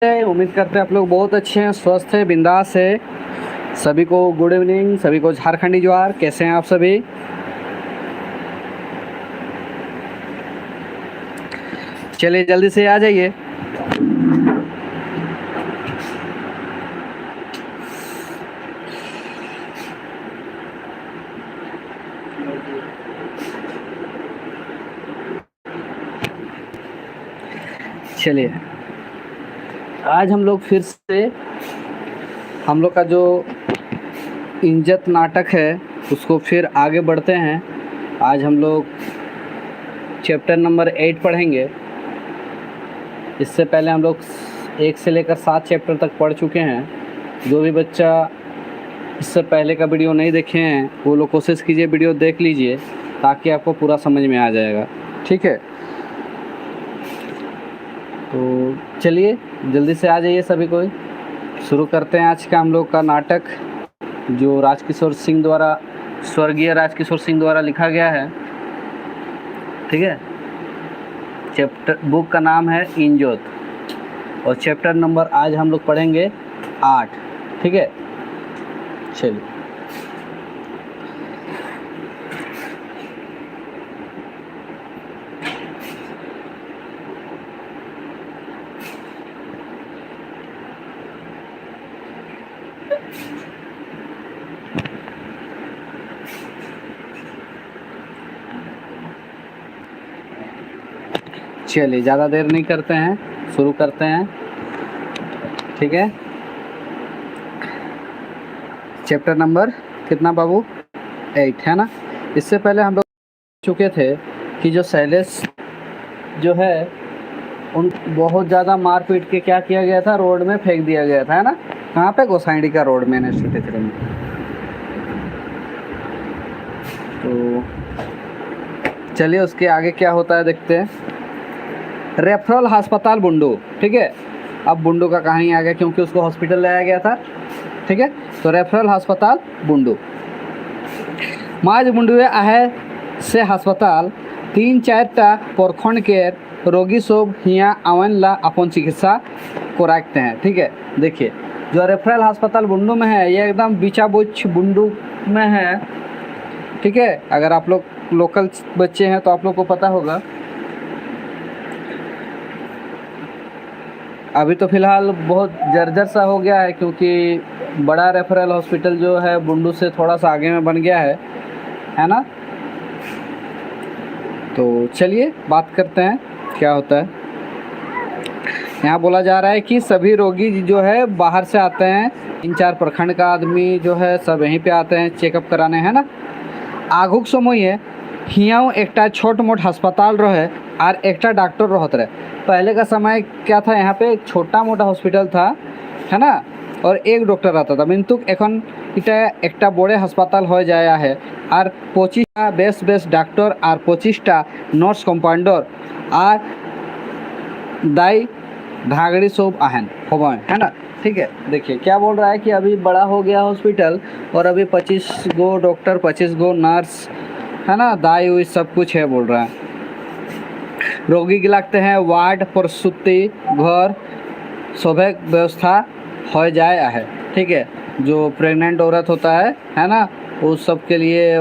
उम्मीद करते हैं आप लोग बहुत अच्छे हैं, स्वस्थ हैं, बिंदास है। सभी को गुड इवनिंग, सभी को झारखंडी ज्वार। कैसे हैं आप सभी? चलिए जल्दी से आ जाइए। चलिए आज हम लोग फिर से हम लोग का जो इज्जत नाटक है उसको फिर आगे बढ़ते हैं। आज हम लोग चैप्टर नंबर 8 पढ़ेंगे। इससे पहले हम लोग 1 से लेकर 7 चैप्टर तक पढ़ चुके हैं। जो भी बच्चा इससे पहले का वीडियो नहीं देखे हैं वो लोग कोशिश कीजिए वीडियो देख लीजिए, ताकि आपको पूरा समझ में आ जाएगा। ठीक है, तो चलिए जल्दी से आ जाइए सभी कोई। शुरू करते हैं आज का हम लोग का नाटक, जो राजकिशोर सिंह द्वारा, स्वर्गीय राजकिशोर सिंह द्वारा लिखा गया है। ठीक है, चैप्टर बुक का नाम है इंजोत और चैप्टर नंबर आज हम लोग पढ़ेंगे 8। ठीक है, चलिए। चलिए ज़्यादा देर नहीं करते हैं, शुरू करते हैं। ठीक है, चैप्टर नंबर कितना बाबू? 8 है ना। इससे पहले हम लोग चुके थे कि जो शैलेश जो है उन बहुत ज़्यादा मार पीट के क्या किया गया था, रोड में फेंक दिया गया था, है ना। कहाँ पे? गोसाइडी का रोड में NH-33 में। तो चलिए उसके आगे क्या होता है देखते हैं। रेफरल अस्पताल बुंडू। ठीक है, अब बुंडू का कहानी आ गया क्योंकि उसको हॉस्पिटल लाया गया था। ठीक है, तो रेफरल अस्पताल बुंडू माज बुंडुए आहे से अस्पताल 3-4टा प्रखंड के रोगी सब हिया आवन ला अपन चिकित्सा कराते हैं। ठीक है, देखिए जो रेफरल अस्पताल बुंडू में है ये एकदम बीचाबुच बुंडू में है। ठीक है, अगर आप लोग लोकल बच्चे हैं तो आप लोग को पता होगा। अभी तो फ़िलहाल बहुत जर्जर सा हो गया है क्योंकि बड़ा रेफरल हॉस्पिटल जो है बुंडू से थोड़ा सा आगे में बन गया है ना। तो चलिए बात करते हैं क्या होता है। यहाँ बोला जा रहा है कि सभी रोगी जो है बाहर से आते हैं, 3-4 प्रखंड का आदमी जो है सब यहीं पे आते हैं चेकअप कराने, है ना। आगुक समय हियाँ एकटा छोट मोट अस्पताल रहे और एकटा डॉक्टर रहत रहे। पहले का समय क्या था, यहाँ पे एक छोटा मोटा हॉस्पिटल था, है ना, और एक डॉक्टर रहता था। किंतु एखन इटा एकटा बड़े अस्पताल हो जाया है और 25टा बेस डॉक्टर और 25टा नर्स कंपाउंडर और दाई धागड़ी सब आहन होबन, है ना। ठीक है, देखिए क्या बोल रहा है कि अभी बड़ा हो गया हॉस्पिटल और अभी 25 गो डॉक्टर, 25 गो नर्स, है ना, दाई हुई सब कुछ है बोल रहा है। रोगी के लगते हैं वार्ड, प्रसूति घर सभी व्यवस्था हो जाए है। ठीक है, जो प्रेग्नेंट औरत होता है ना, उस सब के लिए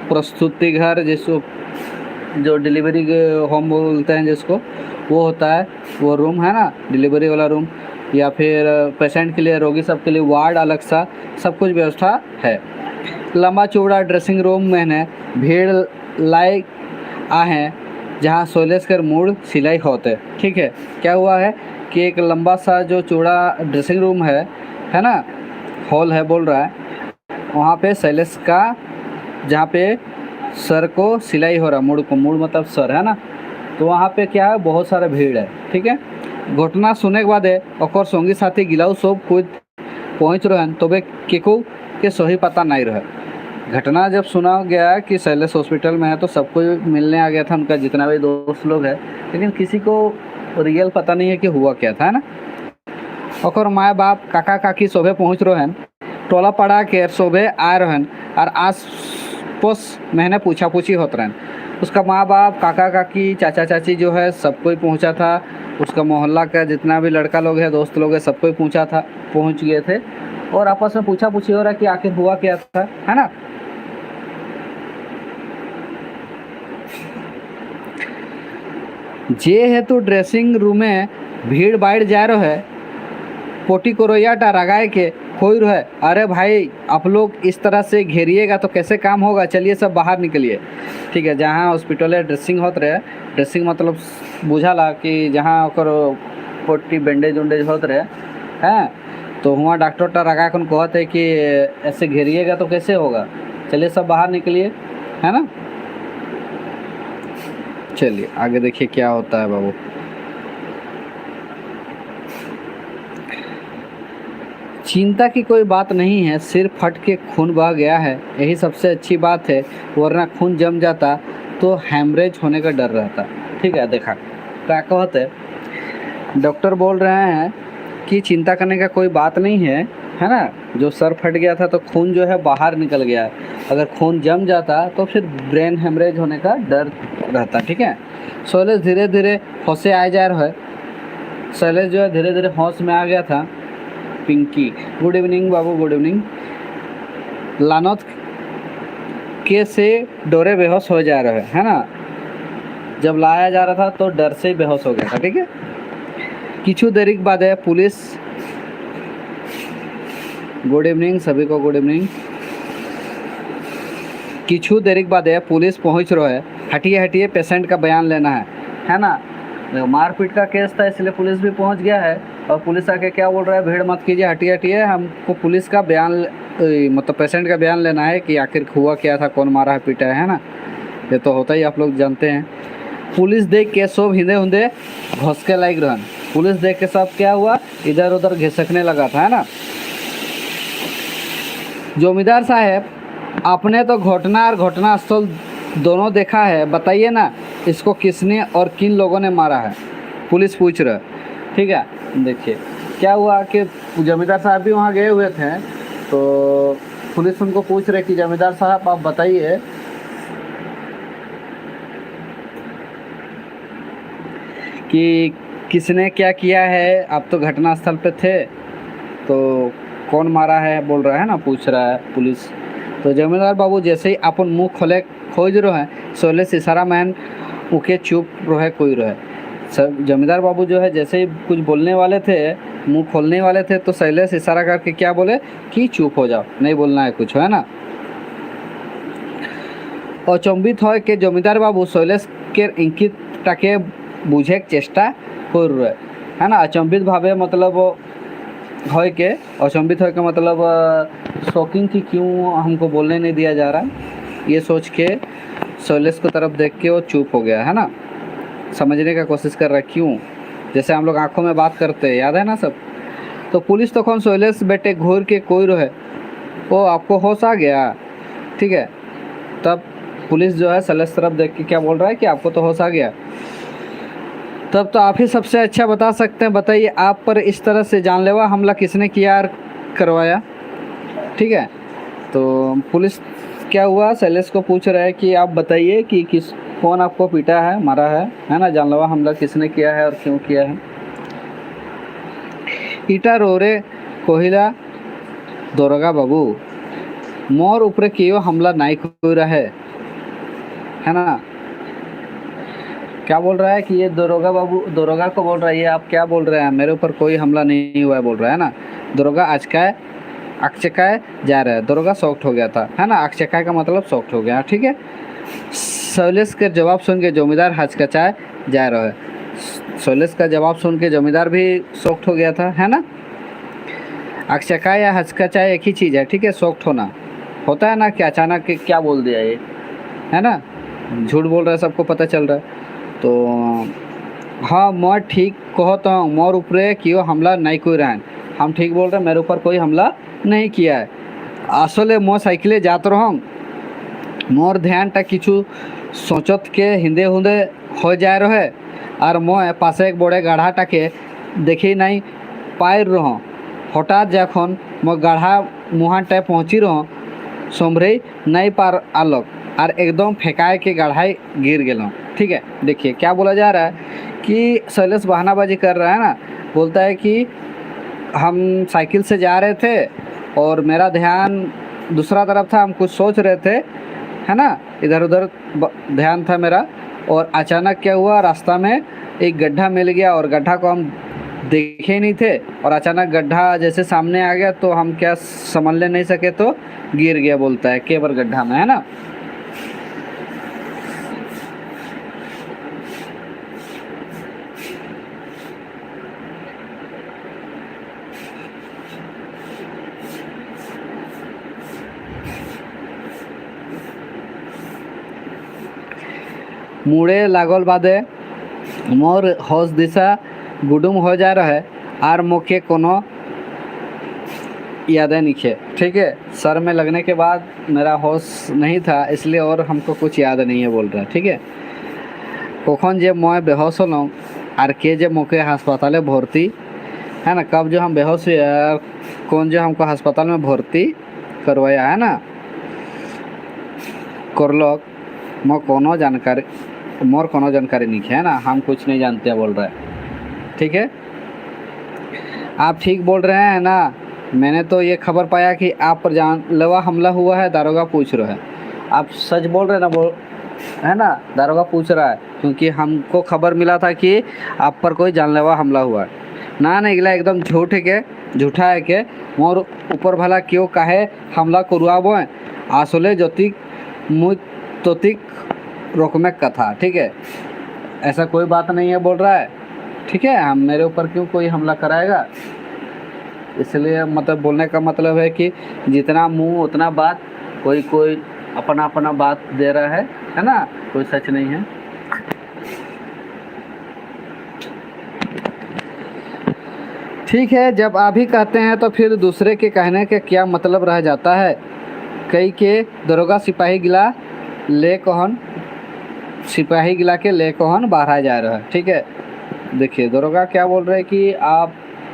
प्रसूति घर, जिसको जो डिलीवरी होम बोलते हैं जिसको, वो होता है, वो रूम है ना, डिलीवरी वाला रूम, या फिर पेशेंट के लिए, रोगी सब के लिए वार्ड अलग सा सब कुछ व्यवस्था है। लंबा चौड़ा ड्रेसिंग रूम में भीड़ लाए आहे जहाँ सोलेस कर मूड सिलाई होते। ठीक है, क्या हुआ है कि एक लंबा सा जो चौड़ा ड्रेसिंग रूम है ना, हॉल है बोल रहा है, वहाँ पे शैलेश का, जहाँ पे सर को सिलाई हो रहा, मूड को, मूड मतलब सर, है ना, तो वहाँ पे क्या है, बहुत सारा भीड़ है। ठीक है, घटना सुने के बाद और संगी साथी गिलाऊ सब खुद पहुँच रहे हैं, तबे केको के सही पता नहीं रहे। घटना जब सुना गया कि शैलेश हॉस्पिटल में है तो सबको मिलने आ गया था, उनका जितना भी दोस्त लोग है, लेकिन किसी को रियल पता नहीं है कि हुआ क्या था, है ना। और माँ बाप काका काकी सोभे पहुँच रहे हैं, टोला पड़ा के सोभे आ रहे हैं और आस पड़ोस मैंने पूछा पूछी होते हैं। उसका माँ बाप, काका काकी, चाचा चाची जो है सबको ही पहुंचा था। उसका मोहल्ला का जितना भी लड़का लोग है, दोस्त लोग है, सबको ही पहुंच गए थे। और आपस में पूछा पूछी हो रहा है कि आखिर हुआ क्या था, है ना। जे है तो ड्रेसिंग रूम में भीड़ बाढ़ जा रहा है, पोटी कोरोयाटा रगाए के खोई रहा है। अरे भाई आप लोग इस तरह से घेरिएगा तो कैसे काम होगा, चलिए सब बाहर निकलिए। ठीक है, जहाँ हॉस्पिटल है ड्रेसिंग होत रहे, ड्रेसिंग मतलब बुझाला कि जहाँ ओकर पोटी बैंडेज उंडेज होत रहे हैं, तो वहाँ डॉक्टर टा रगा कन कहते हैं कि ऐसे घेरिएगा तो कैसे होगा, चलिए सब बाहर निकलिए, है ना। चलिए आगे देखिए क्या होता है बाबू। चिंता की कोई बात नहीं है, सिर्फ फट के खून बह गया है, यही सबसे अच्छी बात है, वरना खून जम जाता तो हैमरेज होने का डर रहता। ठीक है, देखा क्या कहते, डॉक्टर बोल रहे हैं कि चिंता करने का कोई बात नहीं है ना। जो सर फट गया था तो खून जो है बाहर निकल गया है, अगर खून जम जाता तो फिर ब्रेन हेमरेज होने का डर रहता। ठीक है, शैलेश धीरे धीरे होशे आ जा रहा है। शैलेश जो है धीरे धीरे होश में आ गया था। पिंकी, गुड इवनिंग बाबू, गुड इवनिंग। लानोत के से डरे बेहोश हो जा रहे है ना, जब लाया जा रहा था तो डर से बेहोश हो गया था। ठीक है, किछु देरी के बाद है पुलिस, गुड इवनिंग सभी को, गुड इवनिंग। किछु देरी के बाद है पुलिस पहुंच रहा है, हटिए हटिए पेशेंट का बयान लेना है ना। मारपीट का केस था इसलिए पुलिस भी पहुंच गया है, और पुलिस आके क्या बोल रहा है, भीड़ मत कीजिए, हटिए हटिए, हमको पुलिस का बयान मतलब पेशेंट का बयान लेना है कि आखिर हुआ क्या था, कौन मारा है पीटा है ना। ये तो होता ही, आप लोग जानते हैं। पुलिस देख के सब हिंदे हुंदे घोंसके लाइक रहन। पुलिस देख के सब क्या हुआ, इधर उधर घिसकने लगा था, है ना। जमींदार साहब, आपने तो घटना और घटनास्थल दोनों देखा है, बताइए ना इसको किसने और किन लोगों ने मारा है, पुलिस पूछ रहा है। ठीक है, देखिए क्या हुआ कि जमींदार साहब भी वहाँ गए हुए थे, तो पुलिस उनको पूछ रहे कि जमींदार साहब आप बताइए कि किसने क्या किया है, आप तो घटनास्थल पे थे, तो कौन मारा है बोल रहा है ना, पूछ रहा है पुलिस। तो जमींदार बाबू जैसे ही अपन मुंह खोले खोज रहे हैं, शैलेश इशारा मैन उके चुप रहे कोई रहे। सब जमींदार बाबू जो है जैसे ही कुछ बोलने वाले थे, मुंह खोलने वाले थे, तो शैलेश इशारा करके क्या बोले कि चुप हो जाओ, नहीं बोलना है कुछ, है ना। अचंबित हो के जमींदार बाबू शैलेश के इंकितटाके बुझे चेष्टा कर रहे है ना। अचंबित भावे मतलब हो के, अचंबित हो के मतलब शॉकिंग कि क्यों हमको बोलने नहीं दिया जा रहा, ये सोच के शैलेश को तरफ देख के वो चुप हो गया, है ना। समझने का कोशिश कर रहा है क्यों, जैसे हम लोग आंखों में बात करते हैं, याद है ना सब। तो पुलिस तो कौन शैलेश बेटे घूर के कोई रहे, वो आपको होश आ गया। ठीक है, तब पुलिस जो है शैलेश तरफ देख के क्या बोल रहा है कि आपको तो होश आ गया। तब तो आप ही सबसे अच्छा बता सकते हैं, बताइए आप पर इस तरह से जानलेवा हमला किसने किया और करवाया। ठीक है, तो पुलिस क्या हुआ, शैलेश को पूछ रहा है कि आप बताइए कि कौन आपको पीटा है, मारा है ना, जानलेवा हमला किसने किया है और क्यों किया है। ईटा रोरे कोहिला दोरोगा बाबू, मोर ऊपर क्यों हमला नहीं कोई रहा है ना। क्या बोल रहा है कि ये दरोगा बाबू, दरोगा को बोल रहा है, ये आप क्या बोल रहे हैं, मेरे ऊपर कोई हमला नहीं हुआ है बोल रहा है ना। दरोगा अचकाए जा रहा है, दरोगा शॉक्ट हो गया था, है ना। अचकाए का मतलब शॉक्ट हो गया। ठीक है, शैलेश के जवाब सुन के जमींदार हचकचाए जा रहा है। शैलेश का जवाब सुन के जमींदार भी शॉक्ट हो गया था, है ना। अचकाए या हचकचाए एक ही चीज़ है। ठीक है, शॉक्ट होना होता है ना कि अचानक क्या बोल दिया ये, है ना, झूठ बोल रहा है, सबको पता चल रहा है। तो हाँ, मैं ठीक कहता हूँ, मोर ऊपर क्यों हमला नहीं कोई रहा, हम ठीक बोल रहे हैं, मेरे ऊपर कोई हमला नहीं किया है। आसले मो साइकिले जात रहा, मोर ध्यानटा किछु सोचत के हिंदे हुंदे हो जा रहा है, और मैं पासे एक बड़े गाढ़ाटाके देखी नहीं पाई रहा। हठात जखन मैं गाढ़ा मुहानटाय पहुँची रहा, सम्भरे नहीं पार आलोक, और एकदम फेंकाए के गढ़ाई गिर गेलो। ठीक है, देखिए क्या बोला जा रहा है कि शैलेश बहानाबाजी कर रहा है ना, बोलता है कि हम साइकिल से जा रहे थे और मेरा ध्यान दूसरा तरफ था, हम कुछ सोच रहे थे, है ना, इधर उधर ध्यान था मेरा, और अचानक क्या हुआ, रास्ता में एक गड्ढा मिल गया और गड्ढा को हम देखे ही नहीं थे, और अचानक गड्ढा जैसे सामने आ गया तो हम क्या समझ ले नहीं सके तो गिर गया, बोलता है केवल गड्ढा में, है ना। मुड़े लागल बादे मोर होश दिशा गुडुम हो जा रहा है और मुखे कोनो यादें निखे। ठीक है, सर में लगने के बाद मेरा होश नहीं था, इसलिए और हमको कुछ याद नहीं है, बोल रहा है। ठीक है, कखन जे मैं बेहोश होलो और के जे मुखे अस्पताल भर्ती, है ना, कब जो हम बेहोश हुए, कौन जो हमको अस्पताल में भर्ती करवाया, है ना, करलोक, मोर कोनो जानकारी नहीं है ना, हम कुछ नहीं जानते, बोल रहा है। ठीक है, आप ठीक बोल रहे हैं ना, मैंने तो ये खबर पाया कि आप पर जानलेवा हमला हुआ है, दारोगा पूछ रहा है। आप सच बोल रहे हैं ना, है ना, दारोगा पूछ रहा है, क्योंकि हमको खबर मिला था कि आप पर कोई जानलेवा हमला हुआ है। ना निकला एकदम झूठा है के मोर ऊपर भला क्यों काहे हमला करवाबो आसले ज्योतिक मुझ तोतिक रोकमे कथा। ठीक है, ऐसा कोई बात नहीं है, बोल रहा है। ठीक है, हम मेरे ऊपर क्यों कोई हमला कराएगा, इसलिए मतलब बोलने का मतलब है कि जितना मुंह उतना बात, कोई अपना बात दे रहा है ना, कोई सच नहीं है। ठीक है, जब आप ही कहते हैं तो फिर दूसरे के कहने के क्या मतलब रह जाता है। कई के दरोगा सिपाही गिला के ले कोहन बाहर जा रहा है। ठीक है, देखिए दरोगा क्या बोल रहे हैं कि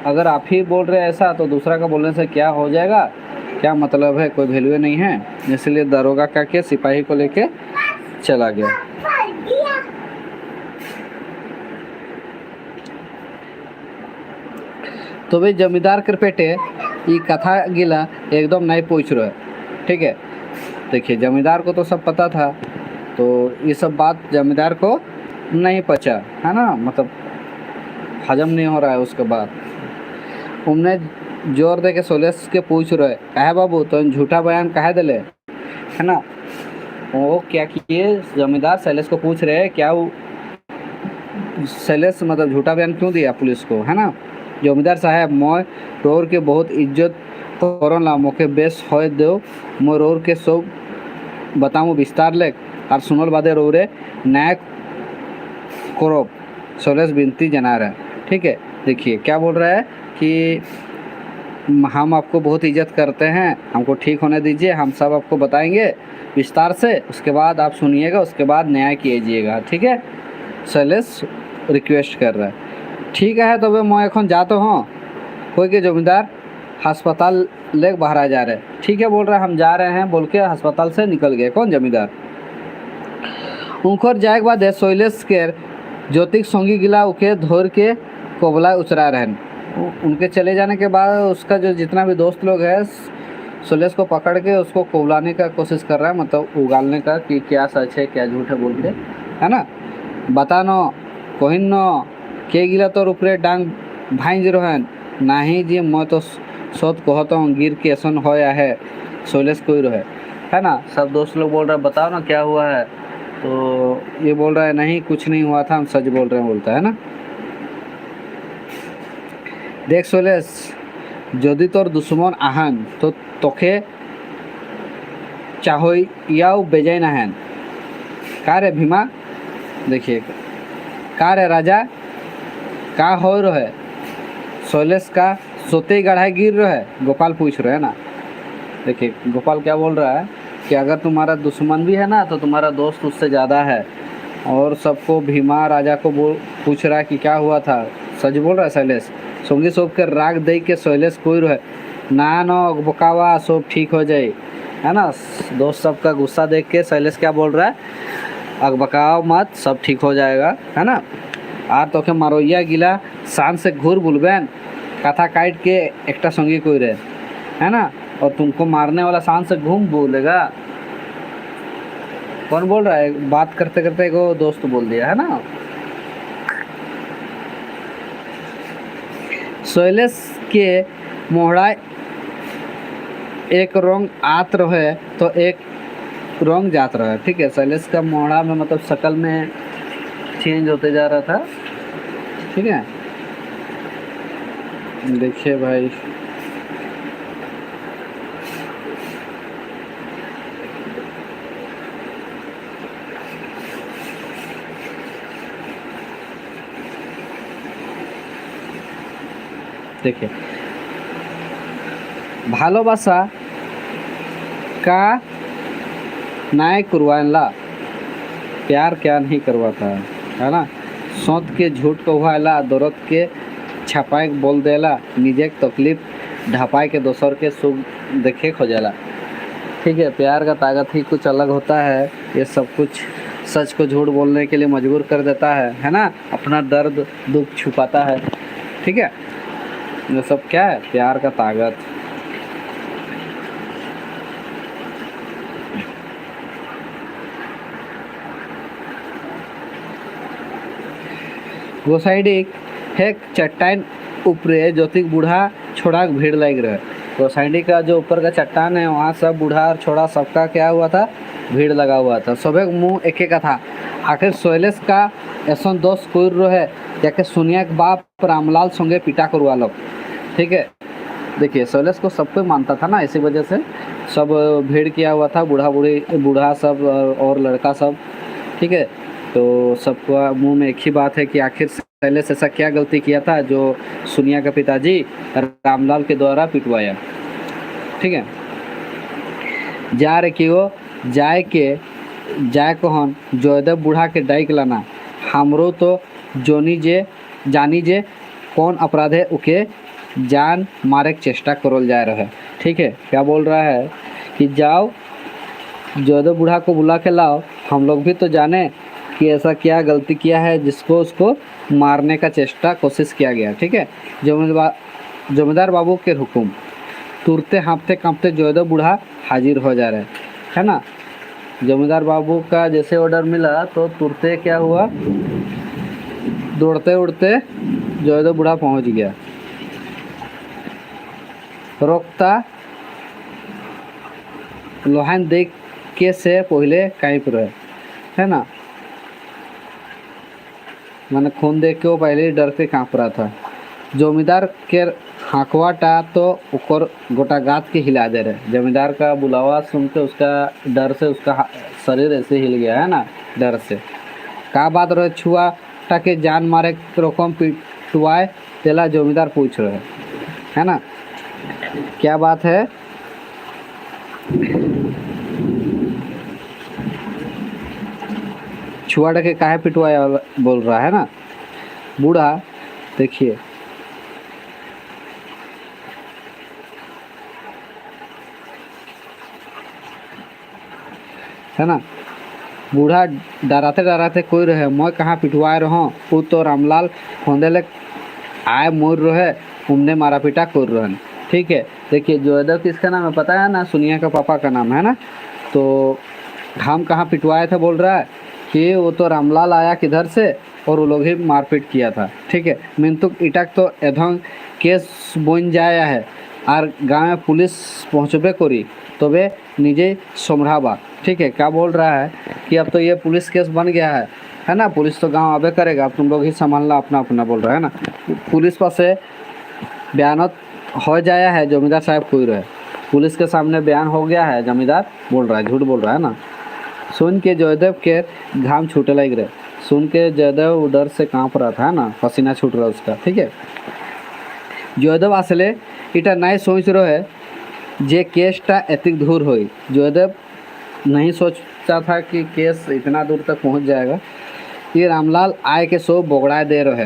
अगर आप ही बोल रहे हैं ऐसा, तो दूसरा का बोलने से क्या हो जाएगा, क्या मतलब है, कोई वैल्यू नहीं है। इसलिए दरोगा का के सिपाही को लेके चला गया। तो भाई जमींदार के पेटे ये कथा गिला एकदम नहीं पूछ रहा है। ठीक है, देखिए जमींदार को तो सब पता था, तो ये सब बात जमींदार को नहीं पचा, है ना, मतलब हजम नहीं हो रहा है। उसके बाद उनने जोर दे के शैलेश के पूछ रहे, कहे बाबू तो झूठा बयान कहे दिले, है ना। वो क्या किए, जमींदार शैलेश को पूछ रहे क्या वो शैलेश मतलब झूठा बयान क्यों दिया पुलिस को, है ना। जमींदार साहब मैं रोर के बहुत इज्जत करला, मोके बेस हो दो, मैं रोर के सब बताऊँ विस्तार ले और सुनल बादे रोरे न्याय करो, शैलेश विनती जना रहा है। ठीक है, देखिए क्या बोल रहा है कि हम आपको बहुत इज्जत करते हैं, हमको ठीक होने दीजिए, हम सब आपको बताएंगे विस्तार से, उसके बाद आप सुनिएगा, उसके बाद न्याय कीजिएगा। ठीक है, शैलेश रिक्वेस्ट कर रहा है। ठीक है, तो मैं এখন जाता हूँ, कोई के जमींदार अस्पताल ले बाहर आ जा रहे। ठीक है, बोल रहा है हम जा रहे हैं, बोल के अस्पताल से निकल गए। कौन जमींदार उनकर जाए के बाद शैलेश के ज्योतिक संगी गिला उके धोर के कोबला उचरा रहे। उनके चले जाने के बाद उसका जो जितना भी दोस्त लोग है शैलेश को पकड़ के उसको कोबलाने का कोशिश कर रहा है, मतलब उगालने का कि क्या सच है क्या झूठ है बोल के, है ना। बतानो कहिनो के गिला तो ऊपरे डांग भाई रोहन नहीं जी, मैं तो सोच कहता हूँ गिर के ऐसा होया है, शैलेश कोई रहे, है ना। सब दोस्त लोग बोल रहे हैं बताओ ना क्या हुआ है, तो ये बोल रहा है नहीं कुछ नहीं हुआ था, हम सच बोल रहे हैं, बोलता है ना। देख शैलेश, यदि तोर दुश्मन आहन तो तोखे चाहोई याओ बेजाय ना हैन का रे भीमा। देखिए का रे राजा का हो रहे, शैलेश का सोते ही गढ़ाई गिर रहा है, गोपाल पूछ रहे हैं ना। देखिए गोपाल क्या बोल रहा है कि अगर तुम्हारा दुश्मन भी है ना तो तुम्हारा दोस्त उससे ज़्यादा है, और सबको भीमा राजा को पूछ रहा है कि क्या हुआ था, सच बोल रहा है शैलेश। सोंगी सोप के राग दे के शैलेश कोई रहे ना न बोकावा सब ठीक हो जाए, है ना। दोस्त सबका गुस्सा देख के शैलेश क्या बोल रहा है, अकबकाओ मत, सब ठीक हो जाएगा, है ना। आर तो के मारोइया गिला शान से घूर बुलबेन, कथा काट के एकटा संगी कोई रहे, है ना। और तुमको मारने वाला शान से घूम बोलेगा। कौन बोल रहा है, बात करते करते को दोस्त बोल दिया, है ना। शैलेश के मोहड़ा एक रंग आत रहे तो एक रंग जात रहा है, ठीक है। शैलेश का मोहड़ा में मतलब शक्ल में चेंज होते जा रहा था, ठीक है। देखिए भाई, देखिए भालोबासा का नाय करवाला, प्यार क्या नहीं करवाता है ना। सौत के झूठ कहवाला, दर्द के छपाई बोल देला, निजे तकलीफ ढपाई के दोसर के सुख देखे खोजेला, ठीक है। प्यार का ताकत ही कुछ अलग होता है। ये सब कुछ सच को झूठ बोलने के लिए मजबूर कर देता है ना। अपना दर्द दुख छुपाता है, ठीक है। ये सब क्या है, प्यार का ताकत। वो साइड एक चट्टान ऊपरे ज्योतिक बूढ़ा छोड़ा भीड़ लग रहा है। वो साइड का जो ऊपर का चट्टान है वहाँ सब बूढ़ा और छोड़ा सबका क्या हुआ था, भीड़ लगा हुआ था। सबे मुँह एक का था। आखिर शैलेश का ऐसा दोस्त कोई रहे जाके सुनिया के बाप रामलाल संगे पिटा करवा लो, ठीक है। देखिए शैलेश को सब कोई मानता था ना, इसी वजह से सब भीड़ किया हुआ था, बूढ़ा सब और लड़का सब, ठीक है। तो सबका मुंह में एक ही बात है कि आखिर शैलेश ऐसा क्या गलती किया था जो सुनिया का पिताजी रामलाल के द्वारा पिटवाया, ठीक है। जा रे कि वो जाए कहन जयदेव बूढ़ा के डाइक लाना, हमरो तो जानी जे कौन अपराध है उके जान मारे चेष्टा करल जा रहा है, ठीक है। क्या बोल रहा है कि जाओ जयदेव बूढ़ा को बुला के लाओ, हम लोग भी तो जाने कि ऐसा क्या गलती किया है जिसको उसको मारने का कोशिश किया गया, ठीक है। जमींदार बाबू के हुक्म, तुरते हाँपते कांपते जयदेव बूढ़ा हाजिर हो जा रहे, है ना। जमींदार बाबू का जैसे ऑर्डर मिला तो तुरते क्या हुआ, दौड़ते उड़ते जयदेव बूढ़ा पहुंच गया। रोकता लोहान देख के से पहले कांप रहे, है ना। मैंने खून देख के वो पहले ही डर के काँप रहा था। जमींदार के हाँकवाटा तो ऊपर गोटा गात के हिला दे रहे। जमींदार का बुलावा सुन के उसका डर से उसका शरीर ऐसे हिल गया, है ना, डर से। का बात रहे छुआ टाके जान मारे रकम पिटवाए तेला, जमींदार पूछ रहे, है ना। क्या बात है, छुआ के काहे पिटवाया बोल रहा है ना बूढ़ा। देखिए है ना, बूढ़ा डराते कोई रहे, मैं कहाँ पिटवाए रहो, वो तो रामलाल खोंदेले आए मोर रहे, उमने मारा पीटा कर रहे, ठीक है। देखिए जयदेव किसका नाम है पता है ना, सुनिया का पापा का नाम है ना। तो हम कहाँ पिटवाए थे बोल रहा है कि वो तो रामलाल आया किधर से और वो लोग ही मारपीट किया था, ठीक है। मिंतुक इटक तो एधं केस बन जाया है और गाँव में पुलिस पहुँचबे करी तबे निजे संभराबा, ठीक है। क्या बोल रहा है कि अब तो ये पुलिस केस बन गया है ना, पुलिस तो गांव आबे करेगा, अब तुम लोग ही संभालना अपना अपना, बोल रहा है ना। पुलिस पास से बयान हो जाया है, जमींदार साहब कोई रहे, पुलिस के सामने बयान हो गया है, जमींदार बोल रहा है, झूठ बोल रहा है ना। सुन के जयदेव के घाम छूटे लग रहे, सुन के जयदेव डर से काँप रहा था ना, पसीना छूट रहा उसका, ठीक है। जयदेव आसले इटा नहीं सोच रहे जे केसटा एतिक दूर हो। जयदेव नहीं सोचा था कि केस इतना दूर तक पहुंच जाएगा। ये रामलाल आए के सो बोगड़ा दे रहे,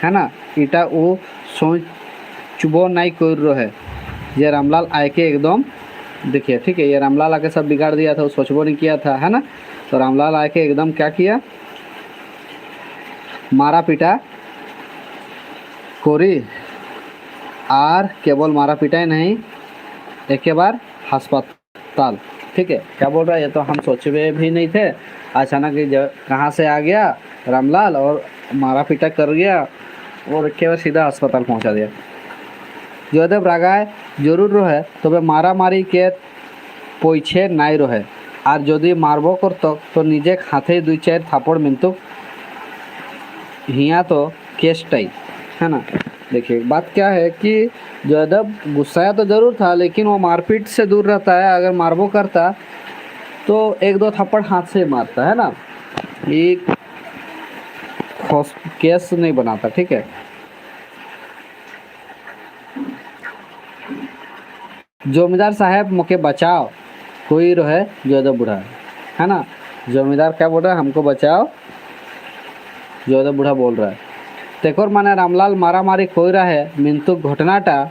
है ना। इटा वो सोचबो नहीं कर रहे जे रामलाल आए के एकदम देखिए ठीक है, ये रामलाल आके सब बिगाड़ दिया था, सोचबो नहीं किया था, है ना। तो रामलाल आके एकदम क्या किया, मारा पीटा कोरी, और केवल मारा पीटा ही नहीं, एक के बार अस्पताल। ठीक है, क्या बोल रहा है, ये तो हम सोचे भी नहीं थे, अचानक ही कहाँ से आ गया रामलाल और मारा पीटा कर गया और एक के बार सीधा अस्पताल पहुँचा दिया। जयदेव रागाय जरूर रहे तबे मारामारी के पीछे नाई रहे, और यदि मारबो करत तो निजे हाथे 2-4 थापड़ मिलतुक, हिया तो केसटाई, है ना। देखिए बात क्या है कि जयदेव गुस्साया तो ज़रूर था, लेकिन वो मारपीट से दूर रहता है। अगर मारबो करता तो 1-2 थप्पड़ हाथ से मारता, है ना, एक केस नहीं बनाता। ठीक है, जमींदार साहब मोके बचाओ, कोई रहे जयदेव बूढ़ा, है ना। जमींदार क्या बोल रहा है, हमको बचाओ, जयदेव बूढ़ा बोल रहा है। तेकोर माने रामलाल मारा मारी कोई रहा है मिंतु घटनाटा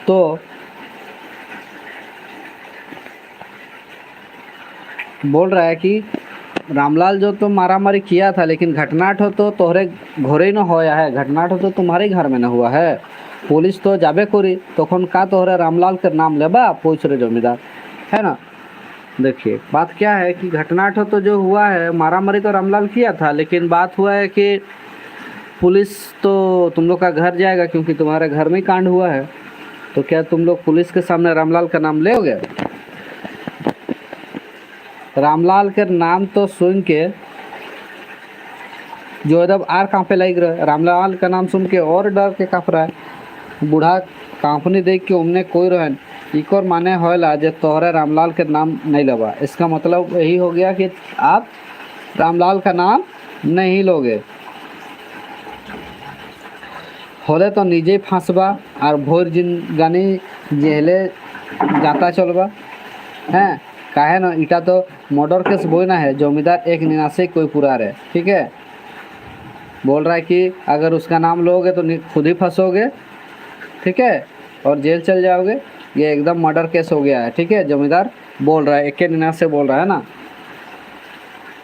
तो बोल रहा है कि रामलाल जो तो मारा मारी किया था, लेकिन घटनाट हो तो तोहरे घरे न होया है, घटनाट हो तो तुम्हारे घर में न हुआ है। पुलिस तो जाबे करी तखन का तोहरे रामलाल के नाम लेबा, पूछ रहे जमींदार, है ना। देखिए बात क्या है कि घटनाट हो तो जो हुआ है, मारा मारी तो रामलाल किया था, लेकिन बात हुआ है कि पुलिस तो तुम लोग का घर जाएगा, क्योंकि तुम्हारे घर में ही कांड हुआ है। तो क्या तुम लोग पुलिस के सामने रामलाल का नाम लेओगे? रामलाल के नाम तो सुन के जयदेव आर कांपे लग रहा, रामलाल का नाम सुन के और डर के काँप रहा है। बूढ़ा कांपनी देख के उमने कोई रहन, इकोर माने होला जे तोहरे रामलाल के नाम नहीं लेबा। इसका मतलब यही हो गया कि आप रामलाल का नाम नहीं लोगे, होले तो निजे फांसबा और भोर जिंदगानी जेले जाता चलबा, हैं काहे ना। इटा तो मर्डर केस बोई ना है, जमींदार 189 कोई पुरार है। ठीक है, बोल रहा है कि अगर उसका नाम लोगे तो खुद ही फंसोगे, ठीक है, और जेल चल जाओगे। ये एकदम मर्डर केस हो गया है। ठीक है, जमींदार बोल रहा है, 189 बोल रहा है ना।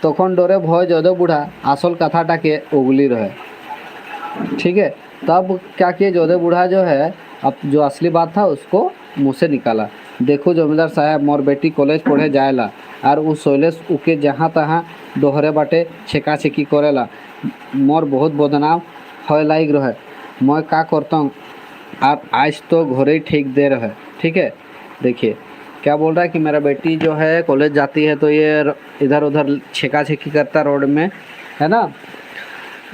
तखन डरे भय जयदेव बूढ़ा आसल कथाटा के उगली रहे। ठीक है, तब क्या किए जयदेव बूढ़ा जो है, अब जो असली बात था उसको मुँह से निकाला। देखो जमींदार साहब, मोर बेटी कॉलेज पढ़े जाएला और उस शैलेश उके जहाँ तहाँ दोहरे बाटे छेका छेकी करेला, मोर बहुत बदनाम हो लाइक रहे। मैं का करता हूँ, आप आज तो घरे ही ठीक दे रहे। ठीक है, देखिए क्या बोल रहा है कि मेरा बेटी जो है कॉलेज जाती है तो ये इधर उधर छेका छेकी करता रोड में, है ना,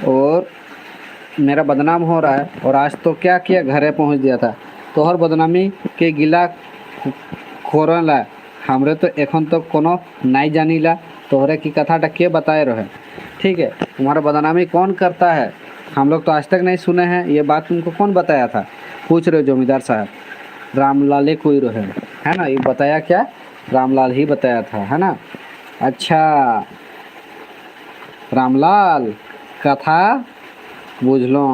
और मेरा बदनाम हो रहा है। और आज तो क्या किया, घरे पहुंच दिया था। तोहर बदनामी के गिला खोरला हमरे तो एखन तो कोनो नहीं जानीला, तोहरे की कथाटा के बताए रहे। ठीक है, तुम्हारा बदनामी कौन करता है, हम लोग तो आज तक नहीं सुने हैं, ये बात तुमको कौन बताया था, पूछ रहे हो जमींदार साहब। रामलाल कोई रहे, है ना, ये बताया क्या, रामलाल ही बताया था, है ना। अच्छा, रामलाल कथा बुझ लो,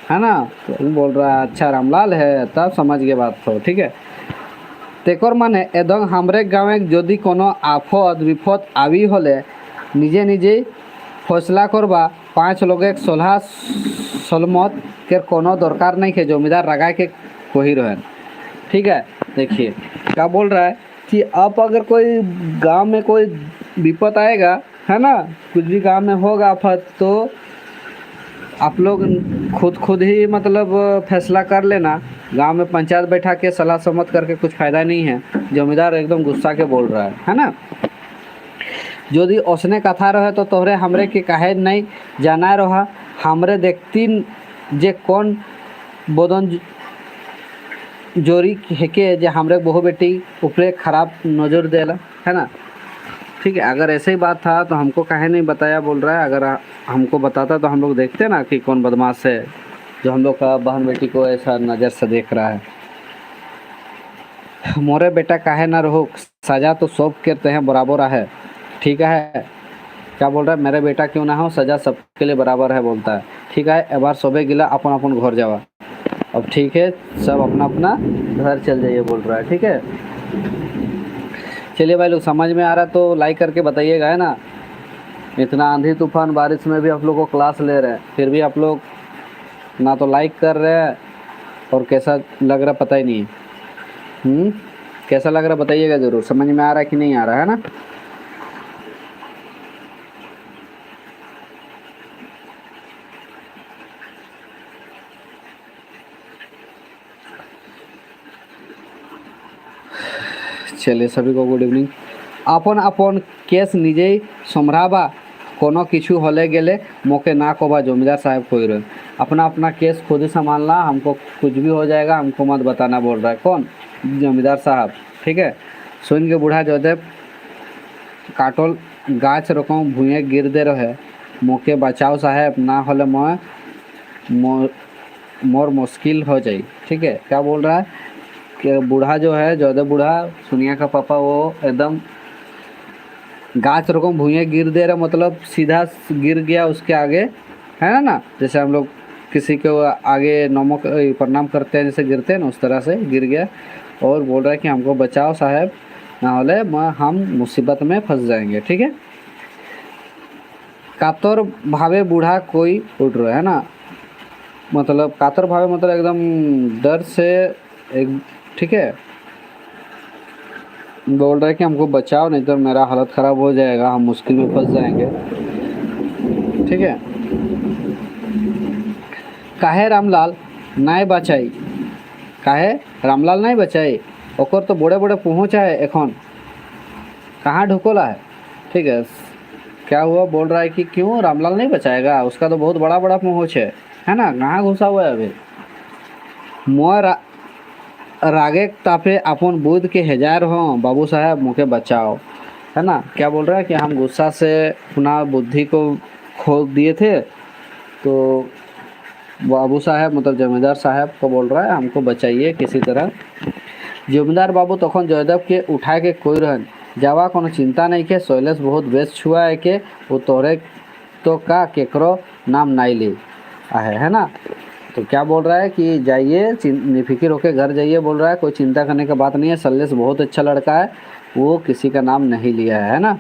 है ना। तो बोल रहा है अच्छा रामलाल है, तब समझ गए बात तो। ठीक है, तेकर माने एदम हमरे गाँव जदि कोनो आफत विपद आवी होले निजे निजे फैसला करबा, 5 लोग सोलह सलमत के कोनो दरकार नहीं के, जमींदार रगा के कोई रहें। ठीक है, देखिए क्या बोल रहा है कि अब अगर कोई गांव में कोई विपद आएगा, है ना, कुछ भी गांव में होगा आफत, तो आप लोग खुद ही मतलब फैसला कर लेना। गांव में पंचायत बैठा के सलाह सम्मत करके कुछ फ़ायदा नहीं है। जमींदार एकदम गुस्सा के बोल रहा है ना। यदि ओसने कथा रहे तो तोहरे हमरे के काहे नहीं जाना रहा, हमरे देखती जे कौन बदन जोरी हेके जे हमरे बहु बेटी ऊपरे खराब नज़र देला, है ना। ठीक है, अगर ऐसे ही बात था तो हमको काहे नहीं बताया, बोल रहा है। अगर हमको बताता तो हम लोग देखते ना कि कौन बदमाश है जो हम लोग का बहन बेटी को ऐसा नज़र से देख रहा है। मोरे बेटा काहे ना रहो, सज़ा तो सब कहते हैं बराबर है। ठीक है, क्या बोल रहा है, मेरे बेटा क्यों ना हो, सज़ा सबके लिए बराबर है बोलता है। ठीक है, एक बार सबे गिला अपन अपन घर जावा। अब ठीक है, सब अपना अपना घर चल जाइए बोल रहा है। ठीक है, चलिए भाई लोग, समझ में आ रहा तो लाइक करके बताइएगा, है ना। इतना आंधी तूफान बारिश में भी आप लोग को क्लास ले रहे हैं, फिर भी आप लोग ना तो लाइक कर रहे हैं, और कैसा लग रहा पता ही नहीं। कैसा लग रहा बताइएगा ज़रूर, समझ में आ रहा है कि नहीं आ रहा है ना। चलिए सभी को गुड इवनिंग। अपन अपन केस निजेई संभराबा, कोनो किछु होले गेले मोके ना कोबा जमींदार साहब कोई रहे। अपना अपना केस खुद ही संभालना, हमको कुछ भी हो जाएगा हमको मत बताना, बोल रहा है कौन? जमींदार साहब, ठीक है। सुन के बूढ़ा जोदेव काटल गाछ रकम भूए गिर दे रहे, मोके बचाओ साहब, ना होले मोर मुश्किल हो जाई। ठीक है, क्या बोल रहा है कि बूढ़ा जो है, जोधे बूढ़ा सुनिया का पापा, वो एकदम गाछ रकम भूए गिर दे रहा, मतलब सीधा गिर गया उसके आगे, है ना। जैसे हम लोग किसी के आगे नमक प्रणाम करते हैं, जैसे गिरते हैं ना, उस तरह से गिर गया। और बोल रहा है कि हमको बचाओ साहब, ना होले हम मुसीबत में फंस जाएंगे। ठीक है। कातर भावे बूढ़ा कोई उठ रहा है ना, मतलब कातर भावे मतलब एकदम डर से एक, ठीक है। बोल रहा है कि हमको बचाओ, नहीं तो मेरा हालत ख़राब हो जाएगा, हम मुश्किल में फंस जाएंगे। ठीक है। काहे रामलाल नहीं बचाई, काहे रामलाल नहीं बचाई, ओकर तो बड़े बड़े पहुँच है, एखन कहाँ ढुकोला है। ठीक है, क्या हुआ, बोल रहा है कि क्यों रामलाल नहीं बचाएगा, उसका तो बहुत बड़ा बड़ा पहुँच है ना, कहाँ घुसा हुआ है अभी। मोर रागे तापे अपन बुद्ध के हजार हो, बाबू साहब मुझे बचाओ, है ना। क्या बोल रहा है कि हम गुस्सा से अपना बुद्धि को खो दिए थे, तो बाबू साहब मतलब जमींदार साहब को बोल रहा है हमको बचाइए किसी तरह। जमींदार बाबू तखन जयदेव के उठा के कोई रहन, जावा कोनो चिंता नहीं के, शैलेश बहुत बेस्ट छुआ है के वो तोरे तो का केकरो नाम नहीं ली है ना। तो क्या बोल रहा है कि जाइए निफिक्र होकर घर जाइए, बोल रहा है कोई चिंता करने का बात नहीं है, शैलेश बहुत अच्छा लड़का है, वो किसी का नाम नहीं लिया है ना।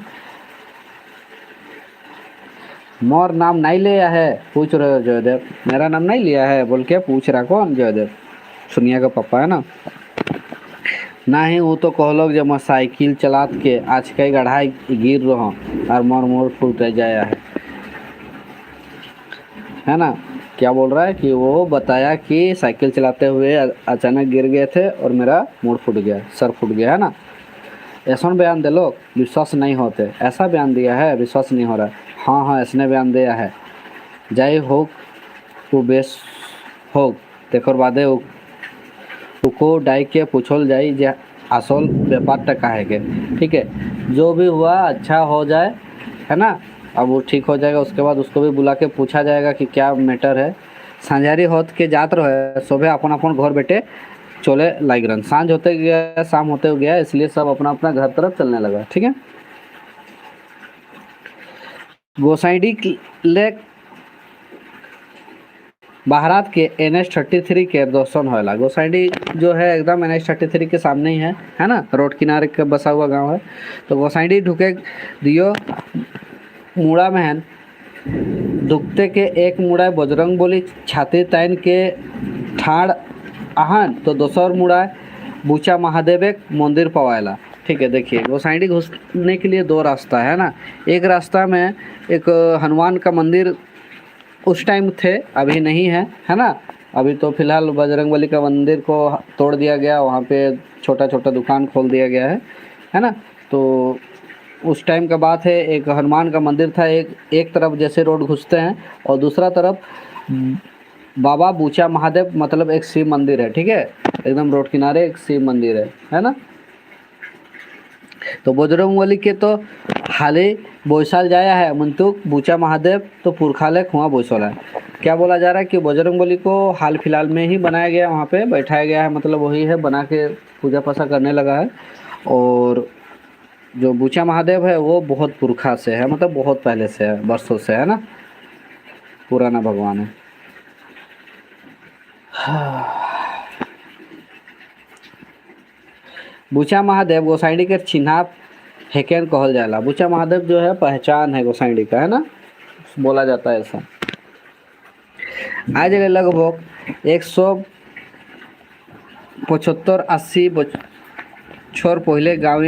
मोर नाम नहीं लिया है, पूछ रहे हो जयदेव, मेरा नाम नहीं लिया है बोल के पूछ रहा कौन? जयदेव, सुनिया का पापा, है ना। ना ही वो तो कहलोग जब मैं साइकिल चलात के आज कई गढ़ाई गिर रहा और मोर मोर फूट जाया है ना। क्या बोल रहा है कि वो बताया कि साइकिल चलाते हुए अचानक गिर गए थे और मेरा मुड़ फूट गया, सर फूट गया, है ना। ऐसा बयान दे लोग, विश्वास नहीं होते, ऐसा बयान दिया है, विश्वास नहीं हो रहा है। हाँ हाँ, ऐसने बयान दिया है, जाई हो वो बेस हो तेकर बादे उको डाई के पूछल जाई जे असल व्यापार टका है के। ठीक है, जो भी हुआ अच्छा हो जाए, है ना। अब वो ठीक हो जाएगा, उसके बाद उसको भी बुला के पूछा जाएगा कि क्या मैटर है। संझारी होत के जात रहे, सुबह अपन अपन घर बैठे चले लाइक, सांझ होते गया, शाम होते गया, इसलिए सब अपना अपना घर तरफ चलने लगा। ठीक है। गोसाइडी ले बाहरात के NH33 के दर्शन होला। गोसाइडी जो है एकदम NH33 के सामने ही है ना, रोड किनारे के बसा हुआ गांव है। तो गोसाइडी ढुके दियो मुड़ा में दुखते के एक मुड़ा बजरंग बोली छाती तान के ठाड़ आहन, तो दोसर मुड़ा बूचा महादेव एक मंदिर पवायला। ठीक है, देखिए गोसाइडी घुसने के लिए दो रास्ता है ना। एक रास्ता में एक हनुमान का मंदिर उस टाइम थे, अभी नहीं है ना। अभी तो फिलहाल बजरंगबली का मंदिर को तोड़ दिया गया, वहाँ पे छोटा छोटा दुकान खोल दिया गया है ना। तो उस टाइम का बात है, एक हनुमान का मंदिर था, एक तरफ जैसे रोड घुसते हैं और दूसरा तरफ बाबा बूचा महादेव मतलब एक शिव मंदिर है। ठीक है, एकदम रोड किनारे एक शिव मंदिर है ना। तो बजरंगबली के तो हाले बोईसाल जाया है, मंतुक बूचा महादेव तो पुरखाले खुआ बोईसाल है। क्या बोला जा रहा है कि बजरंगबली को हाल फिलहाल में ही बनाया गया, वहाँ पे बैठाया गया है, मतलब वही है, बना के पूजा पासा करने लगा है। और जो बूचा महादेव है वो बहुत पुरखा से है, मतलब बहुत पहले से है, बरसों से, है ना, पुराना भगवान है। बुचा महादेव गोसाइडी के चिन्हा हेकेन कहल जाला। बुचा महादेव जो है पहचान है गोसाइडी का, है ना, बोला जाता है ऐसा। आज लगभग 175-80 बछर पहले गाँव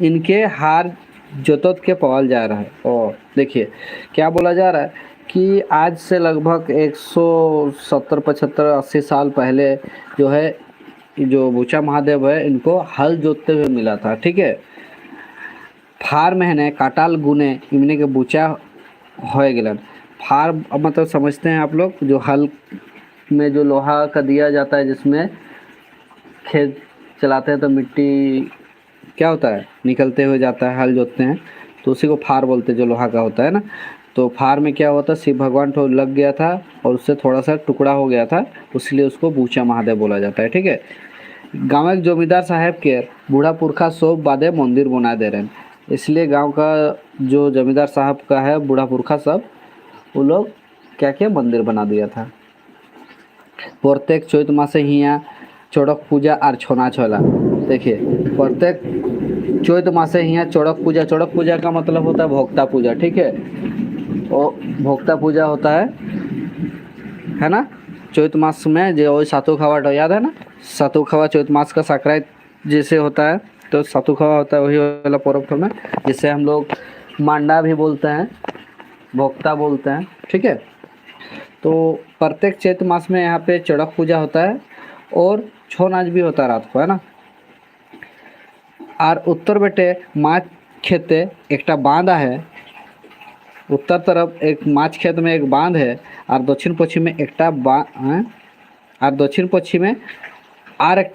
इनके हार जोतत के पावल जा रहा है। और देखिए क्या बोला जा रहा है कि आज से लगभग 170, 75, 80 साल पहले जो है जो बुचा महादेव है इनको हल जोतते हुए मिला था। ठीक है, फार महीने काटाल गुने इमने के बुचा हो गिलन। फार मतलब समझते हैं आप लोग, जो हल में जो लोहा का दिया जाता है जिसमें खेत चलाते हैं तो मिट्टी क्या होता है निकलते हुए जाता है, हल जोतते हैं तो उसी को फार बोलते हैं, जो लोहा का होता है ना। तो फार में क्या होता है, शिव भगवान ठो लग गया था और उससे थोड़ा सा टुकड़ा हो गया था, इसलिए उसको बूचा महादेव बोला जाता है। ठीक है, गाँव के जमींदार साहब के बूढ़ा पुरखा सोब बादे मंदिर बना दे रहे हैं, इसलिए गांव का जो जमींदार साहब का है बूढ़ा पुरखा सब वो लोग क्या क्या मंदिर बना दिया था। प्रत्येक चैत मासे हिया चौड़क पूजा और छोना छोला। देखिए प्रत्येक चैत मासे हिया चौड़क पूजा का मतलब होता है भोक्ता पूजा। ठीक है, वो भोक्ता पूजा होता है ना, चैत मास में जो वही सातु खवा याद है ना, सातु खवा चैत मास का संक्रांत जैसे होता है तो सातु खवा होता है वही वाला पर्व में, जिसे हम लोग मांडा भी बोलते हैं, भोक्ता बोलते हैं। ठीक है, तो प्रत्येक चैत मास में यहाँ पे चौड़क पूजा होता है और छो नाच भी होता है रात को, है ना। और उत्तर बेटे माछ खेते एक बांधा है, उत्तर तरफ एक माछ खेत में एक बांध है और दक्षिण पश्चिम में एक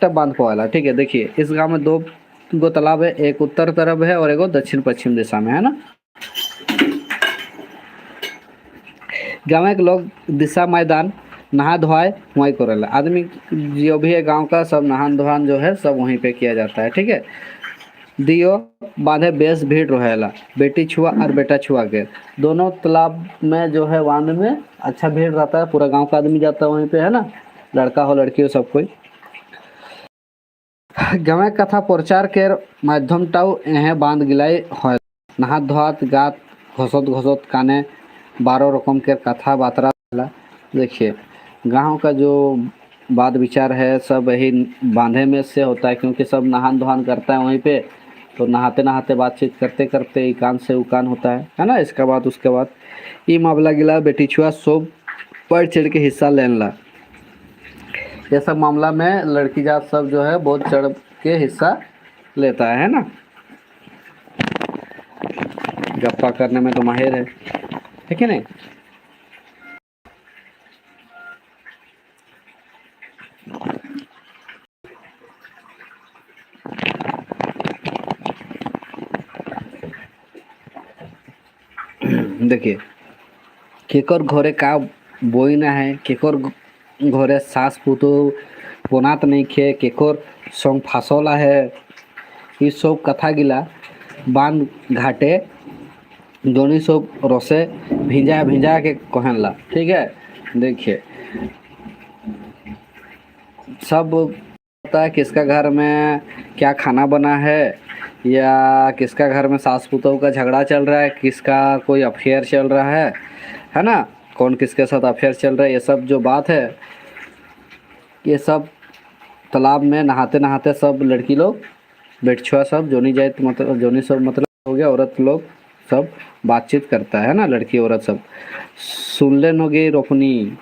बांध पवाला। ठीक है, देखिए इस गांव में 2 तालाब है, एक उत्तर तरफ है और एक दक्षिण पश्चिम दिशा में, है ना। गाँव के लोग दिशा मैदान नहा धोआए वहीं करेला, आदमी जो भी है गांव का सब नहान धोहान जो है सब वहीं पे किया जाता है। ठीक है, दियो बांधे बेस भीड़ रहेला, बेटी छुआ और बेटा छुआ के दोनों तालाब में जो है बांध में अच्छा भीड़ रहता है, पूरा गांव का आदमी जाता है वहीं पे, है ना, लड़का हो लड़की हो सब कोई। गाँव कथा प्रचार के माध्यम टाउ यह बांध गिलाई है, नहात धोआत गात घसत काने 12 रकम के कथा बातरा। देखिए गांव का जो बात विचार है सब यही बांधे में से होता है, क्योंकि सब नहान धोहान करता है वहीं पे, तो नहाते नहाते बातचीत करते करते इकान से उकान होता है ना। इसके बाद उसके बाद ये मामला गिला बेटी छुआ सब बढ़ चढ़ के हिस्सा लेने ला, ये सब मामला में लड़की जात सब जो है बहुत चढ़ के हिस्सा लेता है ना। गप्पा करने में तो माहिर है कि नहीं। देखिए केकर घरे का बोईना है, केकर घरे सास पुतो बनात नहीं खे, केकर संग फासला है, ये सब कथा गिला बांध घाटे दोनों सब रसे भिंजा के कहला। ठीक है, देखिए सब पता है किसका घर में क्या खाना बना है, या किसका घर में सास पुतोह का झगड़ा चल रहा है, किसका कोई अफेयर चल रहा है ना, कौन किसके साथ अफेयर चल रहा है, ये सब जो बात है ये सब तालाब में नहाते नहाते सब लड़की लोग बेटछुआ सब जोनी जाए मतलब जोनी सब मतलब हो गया औरत लोग सब बातचीत करता है ना, लड़की औरत सब सुन ले नोगे रोपनी,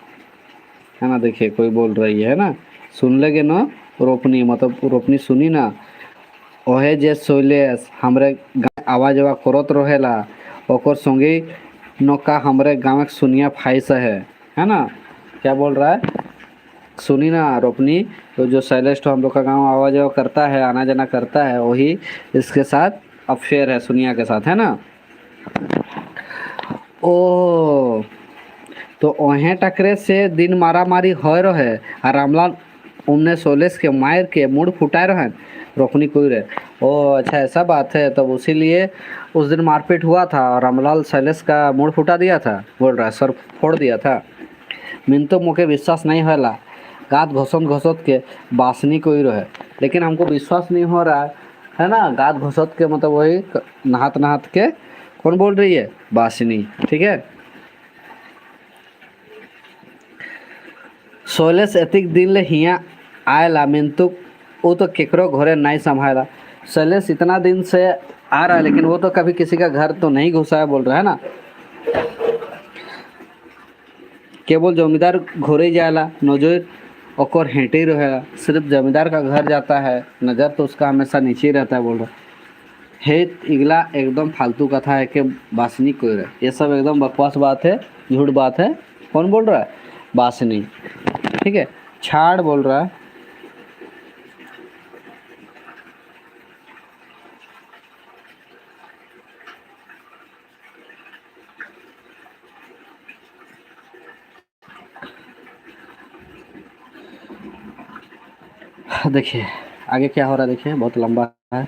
है ना। देखिए कोई बोल रही है ना, सुन लेगे ना रोपनी, मतलब रोपनी सुनी ना, ओहे जे सोले हमरे गाँव आवाज करत रहेला ओकर संगे नौका हमरे गाँव के सुनिया फाइस है ना। क्या बोल रहा है, सुनी ना रोपनी, तो जो शैलेश तो हम लोग का गाँव आवाज करता है, आना जाना करता है, वही इसके साथ अफेयर है सुनिया के साथ, है ना। ओ तो ओहे टकरे से दिन मारा मारी हो रहे और रामलाल उमने सोलेस के मायर के मुड़ फुटाए रहे रोकनी कोई रहे। ओ अच्छा ऐसा बात है, तब उसी लिए उस दिन मारपीट हुआ था और रामलाल शैलेश का मुड़ फुटा दिया था, बोल रहा है सर फोड़ दिया था। मिन तो मुके विश्वास नहीं होला, गात घोसत घोसत के बासनी कोई रहे, लेकिन हमको विश्वास नहीं हो रहा है ना। गात घोसत के मतलब वही नहात नहात के कौन बोल रही है, बासनी। ठीक है। सोलेस एतिक दिन ले हिया आयला मिंतु वो तो केकरो घरे नहीं संभाला। शैलेश इतना दिन से आ रहा है लेकिन वो तो कभी किसी का घर तो नहीं घुसा है बोल रहा है ना। केवल जमींदार घोरे जाएला नजर ओकर हेंटे रहेला, सिर्फ जमींदार का घर जाता है, नज़र तो उसका हमेशा नीचे ही रहता है बोल रहा है। इगला एकदम फालतू कथा है कि बासनी कोई रहे, ये सब एकदम बकवास बात है, झूठ बात है। कौन बोल रहा है, बासनी। ठीक है, छाड़ बोल रहा है। देखिए आगे क्या हो रहा है, देखिए बहुत लंबा है।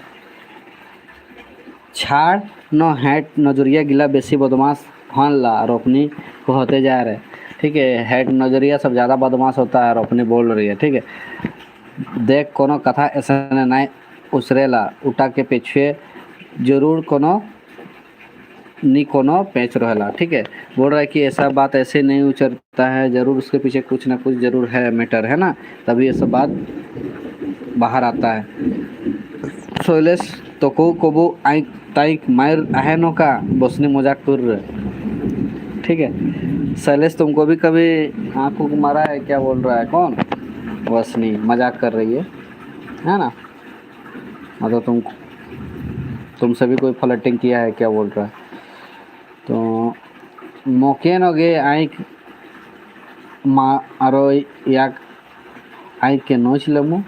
छाड़ नो हेट नजरिया गिला बेसी बदमाश हन ला रोपनी को होते जा रहे। ठीक है, हेड नजरिया सब ज़्यादा बदमाश होता है, रोपनी बोल रही है। ठीक है, देख कोनो कथा ऐसा नहीं उसरेला उठा के पीछे जरूर कोनो नी कोनो पैच रहेला। ठीक है, बोल रहा है कि ऐसा बात ऐसे नहीं उचरता है, ज़रूर उसके पीछे कुछ ना कुछ ज़रूर है, मैटर है ना, तभी ये सब बात बाहर आता है। शैलेश तो को कबू आई ताइक मायर आहे नो का बसने मजाक कर रहे। ठीक है, शैलेश तुमको भी कभी आंखों को मारा है क्या बोल रहा है, कौन, बसनी मजाक कर रही है ना। मतलब तुमसे भी कोई फ्लर्टिंग किया है क्या बोल रहा है। तो मौके न गे आइक मारो या आइक के नोच लमू,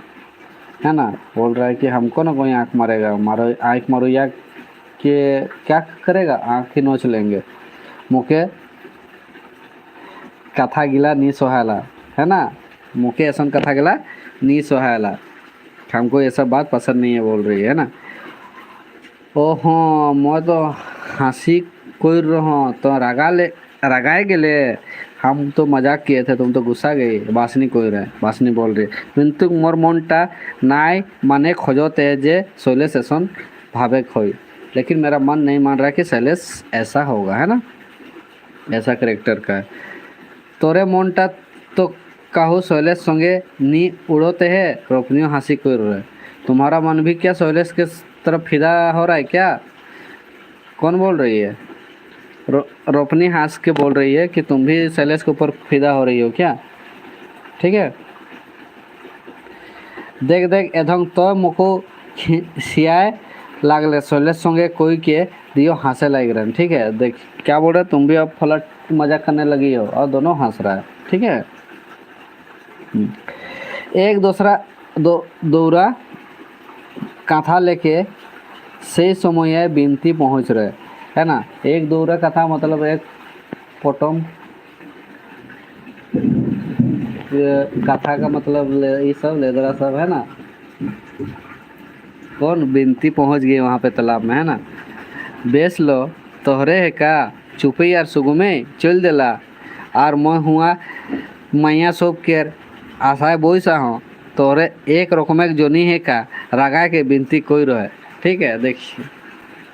है ना। बोल रहा है कि हमको ना कोई आँख मारेगा, मारो आँख मारो या कि क्या करेगा, आँख ही नोच लेंगे। मुके कथा गिला नी सोहाला, है ना, मुके ऐसा कथा गिला नी सोहाला, हमको ये सब बात पसंद नहीं है बोल रही है ना। ओहो मैं तो हंसी कोई रहो तो रगाए गेले, हम तो मजाक किए थे, तुम तो गुस्सा गई। बासनी कोई रहे, बासनी बोल रही किंतु मोर मनटा नाय माने खोजते जे शैलेश ऐसन भावे खोई, लेकिन मेरा मन नहीं मान रहा कि शैलेश ऐसा होगा, है ना, ऐसा करेक्टर का है। तोरे मनटा तो कहूँ शैलेश संगे नी उड़ोते है, रोपनियों हंसी कोई रहे, तुम्हारा मन भी क्या शैलेश के तरफ फिदा हो रहा है क्या। कौन बोल रही है, रोपनी हंस के बोल रही है कि तुम भी शैलेश के ऊपर फिदा हो रही हो क्या। ठीक है, देख देख एधंग तो मुको सियाए लागले शैलेश संगे कोई के दियो हंसे लग रहे। ठीक है, देख क्या बोल रहे, तुम भी अब फ्लर्ट मजाक करने लगी हो और दोनों हंस रहा है। ठीक है, एक दूसरा दौरा कथा लेके से समय बिनती पहुंच रहे, है ना। एक दौरा कथा मतलब एक पोटम कथा का मतलब ये सब लेदरा सब, है ना। कौन बिनती पहुंच गई वहाँ पे तालाब में, है ना। बेच लो तोहरे है का चुपे यार सुगुमे चल देला और मैं हुआ मैया सब केर आशाए बोईसा हूँ तोहरे एक रकम एक जोनी है का रगा के बिनती कोई रहे। ठीक है, देखिए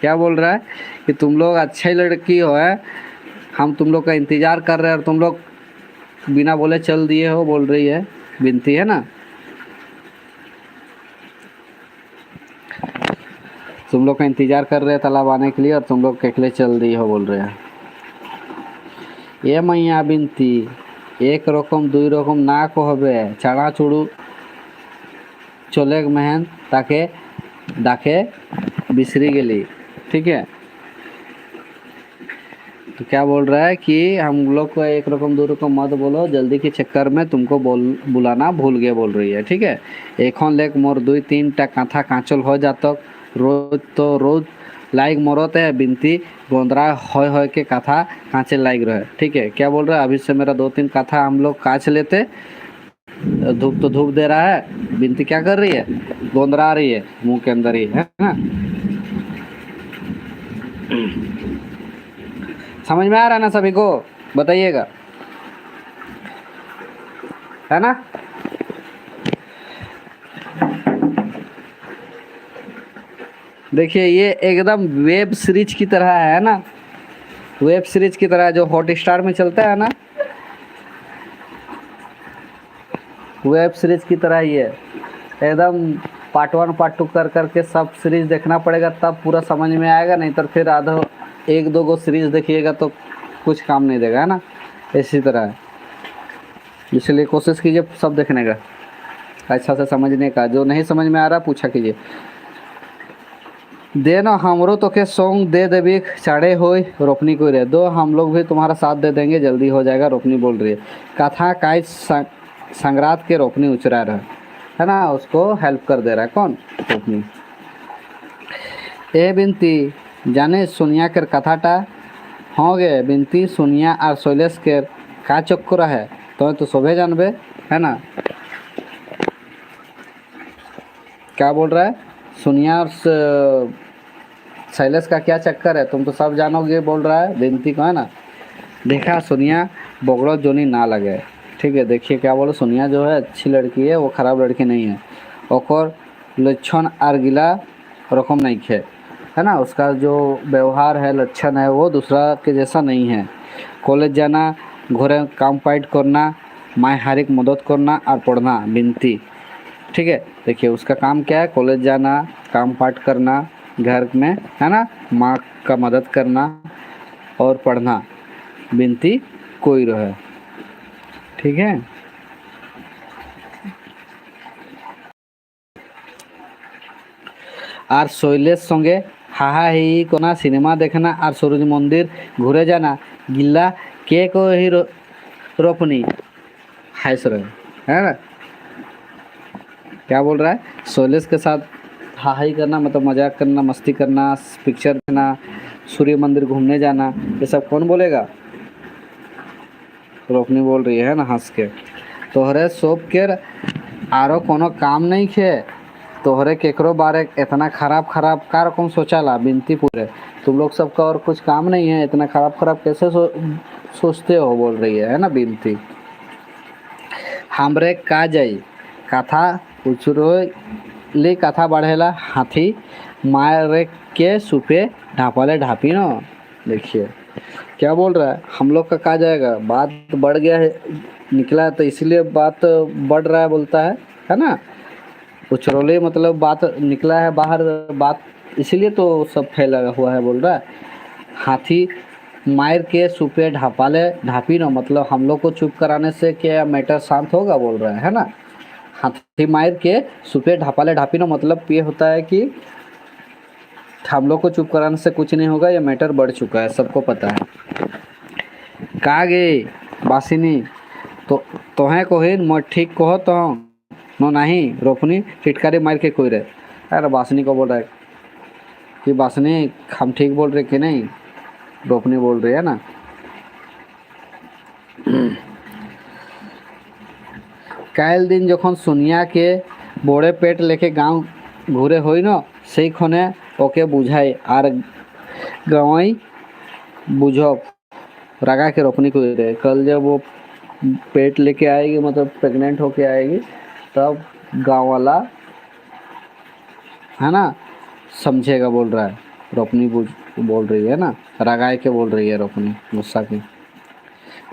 क्या बोल रहा है कि तुम लोग अच्छी लड़की हो, है, हम तुम लोग का इंतज़ार कर रहे हैं और तुम लोग बिना बोले चल दिए हो, बोल रही है, बिनती है ना। तुम लोग का इंतज़ार कर रहे हैं तालाब आने के लिए और तुम लोग अकेले चल दी हो, बोल रहे हैं। ये मैया बिनती एक रकम दुई रकम ना कहबे चाड़ा चुड़ू चले महन ताके डाके बिसरी गेली। ठीक है, तो क्या बोल रहा है कि हम लोग को एक रकम दो रकम मत बोलो, जल्दी के चक्कर में तुमको बुलाना भूल गए, बोल रही है। ठीक है, एखन लेक मोर दुई तीन टा काथा काँचल हो जातक रोज तो रोज लाइक मरते है बिनती गोंदरा हो के कथा काँचे लाइक रहे। ठीक है, क्या बोल रहा है, अभी से मेरा दो तीन कथा हम लोग काँच लेते, धूप तो धूप दे रहा है, बिनती क्या कर रही है, गोंदरा रही है मुंह के अंदर ही, है ना। समझ में आ रहा है ना सभी को, बताइएगा, है ना। देखिए ये एकदम वेब सीरीज की तरह है ना, वेब सीरीज की तरह जो हॉट स्टार में चलता है ना, वेब सीरीज की तरह ही है एकदम। पार्ट 1 पार्ट 2 कर करके सब सीरीज देखना पड़ेगा, तब पूरा समझ में आएगा, नहीं तो फिर आधा 1-2 गो सीरीज देखिएगा तो कुछ काम नहीं देगा, है ना। इसी तरह है, इसलिए कोशिश कीजिए सब देखने का, अच्छा से समझने का। जो नहीं समझ में आ रहा पूछा कीजिए। देना हमरो तो के सॉन्ग दे देवी चढ़े हो रोपनी कोई रहे दो, हम लोग भी तुम्हारा साथ दे देंगे, जल्दी हो जाएगा। रोपनी बोल रही है कथा काई संग्रात के रोपनी उचरा रहा है ना, उसको हेल्प कर दे रहा है कौन, रोपनी। ए बिनती जाने सोनिया के कथाटा हाँ गे बिनती सोनिया और शैलेश के का चक्कर है तो सभे जानबे, है ना। क्या बोल रहा है, सोनिया और शैलेश का क्या चक्कर है तुम तो सब जानोगे बोल रहा है बिनती को, है ना। देखा सोनिया बोगड़ो जोनी ना लगे, ठीक है। देखिए क्या बोलो, सोनिया जो है अच्छी लड़की है, वो खराब लड़की नहीं है। ओकर लक्षण आर गिला रकम नहीं है ना, उसका जो व्यवहार है लक्षण है वो दूसरा के जैसा नहीं है। कॉलेज जाना, घरे काम पाइट करना, माँ हारिक मदद करना और पढ़ना बिनती, ठीक है। देखिए उसका काम क्या है, कॉलेज जाना, काम पाठ करना घर में, है ना, माँ का मदद करना और पढ़ना, बिनती कोई रहे, ठीक है। और शैलेश संगे हाहा ही कोना सिनेमा देखना और सूरज मंदिर घूरे जाना, गिल्ला के को ही रोपनी हाइस रहे, है ना। क्या बोल रहा है, शैलेश के साथ हाहा करना मतलब मजाक करना, मस्ती करना, पिक्चर देखना, सूर्य मंदिर घूमने जाना, ये सब कौन बोलेगा, रोपनी बोल रही है ना हंस के। तोहरे सोप के आरो कोनो काम नहीं खे, तोहरे केकरो बारे इतना खराब खराब का रकम सोचाला बिनती पूरे, तुम लोग सबका और कुछ काम नहीं है, इतना खराब खराब कैसे सोचते हो बोल रही है ना बिनती। हमरे का जाई कथा उचरो ले कथा बढ़ेला हाथी मारे के सुपे ढापाले ढापी न। देखिए क्या बोल रहा है, हम लोग का कहा जाएगा, बात बढ़ गया है निकला है तो इसीलिए बात बढ़ रहा है बोलता है ना। उछरोले मतलब बात निकला है बाहर, बात इसीलिए तो सब फैला हुआ है बोल रहा है। हाथी मार के सुपे ढापाले ढापी न मतलब हम लोग को चुप कराने से क्या मैटर शांत होगा बोल रहा है ना। हाथी मार के सुपे ढापाले ढापी न मतलब ये होता है कि हम लोग को चुप कराने से कुछ नहीं होगा, ये मैटर बढ़ चुका है, सबको पता है। कहा गए बासिनी तो है कोहिन मैं ठीक कहो तो नो नहीं रोपनी फिटकारी मार के कोई रहे। अरे बासनी को बोल रहा है कि बासनी हम ठीक बोल रहे कि नहीं, रोपनी बोल रही है ना। काल दिन जखन सोनिया के बोड़े पेट लेके गांव घूरे हुई न सही खने ओके बुझाई और गवाई बुझो रगा के रोपनी को दे। कल जब वो पेट लेके आएगी मतलब प्रेग्नेंट होके आएगी तब गांव वाला है ना समझेगा बोल रहा है। रोपनी बोल रही है ना, रगाए के बोल रही है रोपनी गुस्सा की।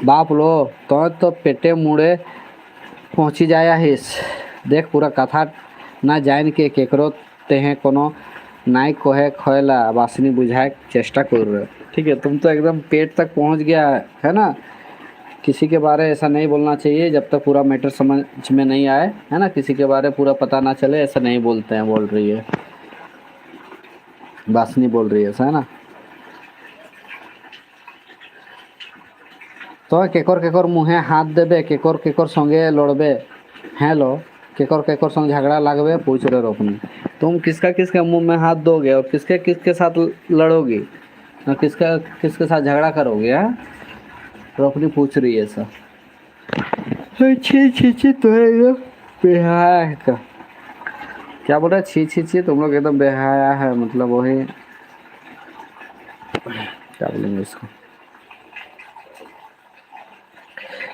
बाप लो तो पेटे मुड़े पहुँची जाया हिस, देख पूरा कथा ना जान के केकरो तेहे कोनो नाई कोहे खोयला बासनी बुझाए चेष्टा कर रहे, ठीक है। तुम तो एकदम पेट तक पहुंच गया है ना। किसी के बारे ऐसा नहीं बोलना चाहिए जब तक पूरा मैटर समझ में नहीं आए, है ना, किसी के बारे पूरा पता ना चले ऐसा नहीं बोलते हैं बोल रही है बासनी बोल रही है ऐसा, है ना। तो केकर केकर मुहे हाथ देबे केकर केकर संगे लड़बे, हेलो केकर केकर संग झगड़ा लागबे पूछ रहे रोपनी। तुम किसका किसके मुंह में हाथ दोगे और किसके किसके साथ लड़ोगी ना, किसका किसके साथ झगड़ा करोगे, है रोपनी पूछ रही है सर। छी छी छी तो है बेहाया का क्या बोल रहा है, छी छी छी तुम लोग एकदम बेहाया है मतलब वही क्या बोलेंगे इसको।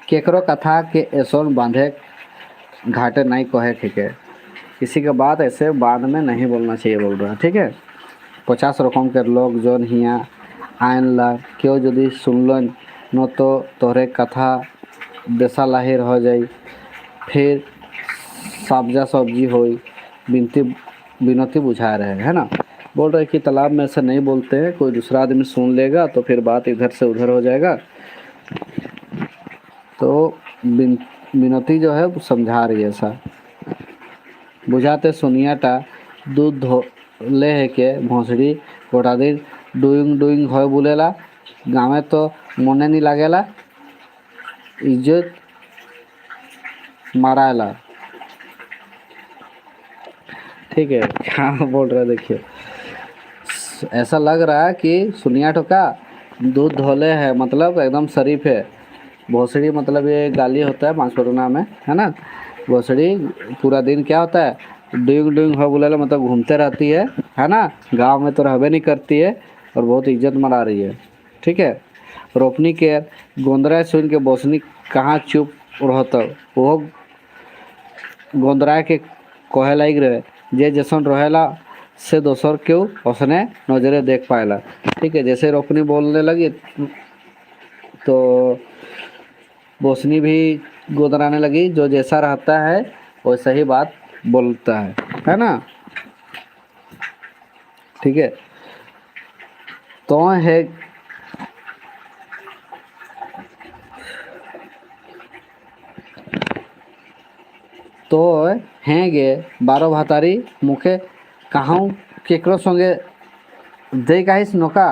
केकरो कथा के ऐसोन बांधे घाटे नहीं कहे, ठीक है। किसी के बात ऐसे बाद में नहीं बोलना चाहिए बोल रहा है, ठीक है। 50 রকমকের লোকজন হিয়া আইনলা কেউ যদি শুনলেন ন তো तोहरे कथा देशा लाहिर हो जाई फिर सब्जा सब्जी होई बिनती बिनती बुझा रहे है ना। बोल रहे कि तालाब में ऐसे नहीं बोलते हैं, कोई दूसरा आदमी सुन लेगा तो फिर बात इधर से उधर हो जाएगा। तो बिनती जो है समझा रही है ऐसा। बुझाते सुनियाटा दूध धोले है के भोसड़ी गोटा दिन डुइंग डुइंग हो बोलेला गाँव तो मने नहीं लागेला इज्जत माराला। ठीक है, क्या बोल रहा है देखिए। ऐसा लग रहा है कि सुनिया टोका दूध धोले है मतलब एकदम शरीफ है। भोसड़ी मतलब ये गाली होता है बांसुरना में, है ना। भोसड़ी पूरा दिन क्या होता है डुइंग डुइंग हो बोलेला मतलब घूमते रहती है ना। गांव में तो रहबे नहीं करती है और बहुत इज्जत मरा रही है। ठीक है, रोपनी के गोंदरा सुन के बोसनी कहाँ चुप रहता वो गोंदरा के कहे लाइक रहे जे जैसन रहेला से दोसर क्यों उसने नजरे देख पाएला। ठीक है, जैसे रोपनी बोलने लगी तो बोसनी भी गोदराने लगी, जो जैसा रहता है वैसा ही बात बोलता है ना। ठीक है, तो है तो हेंगे 12 भातारी मुखे कहाँ केकरो संगे दे काहिस नोका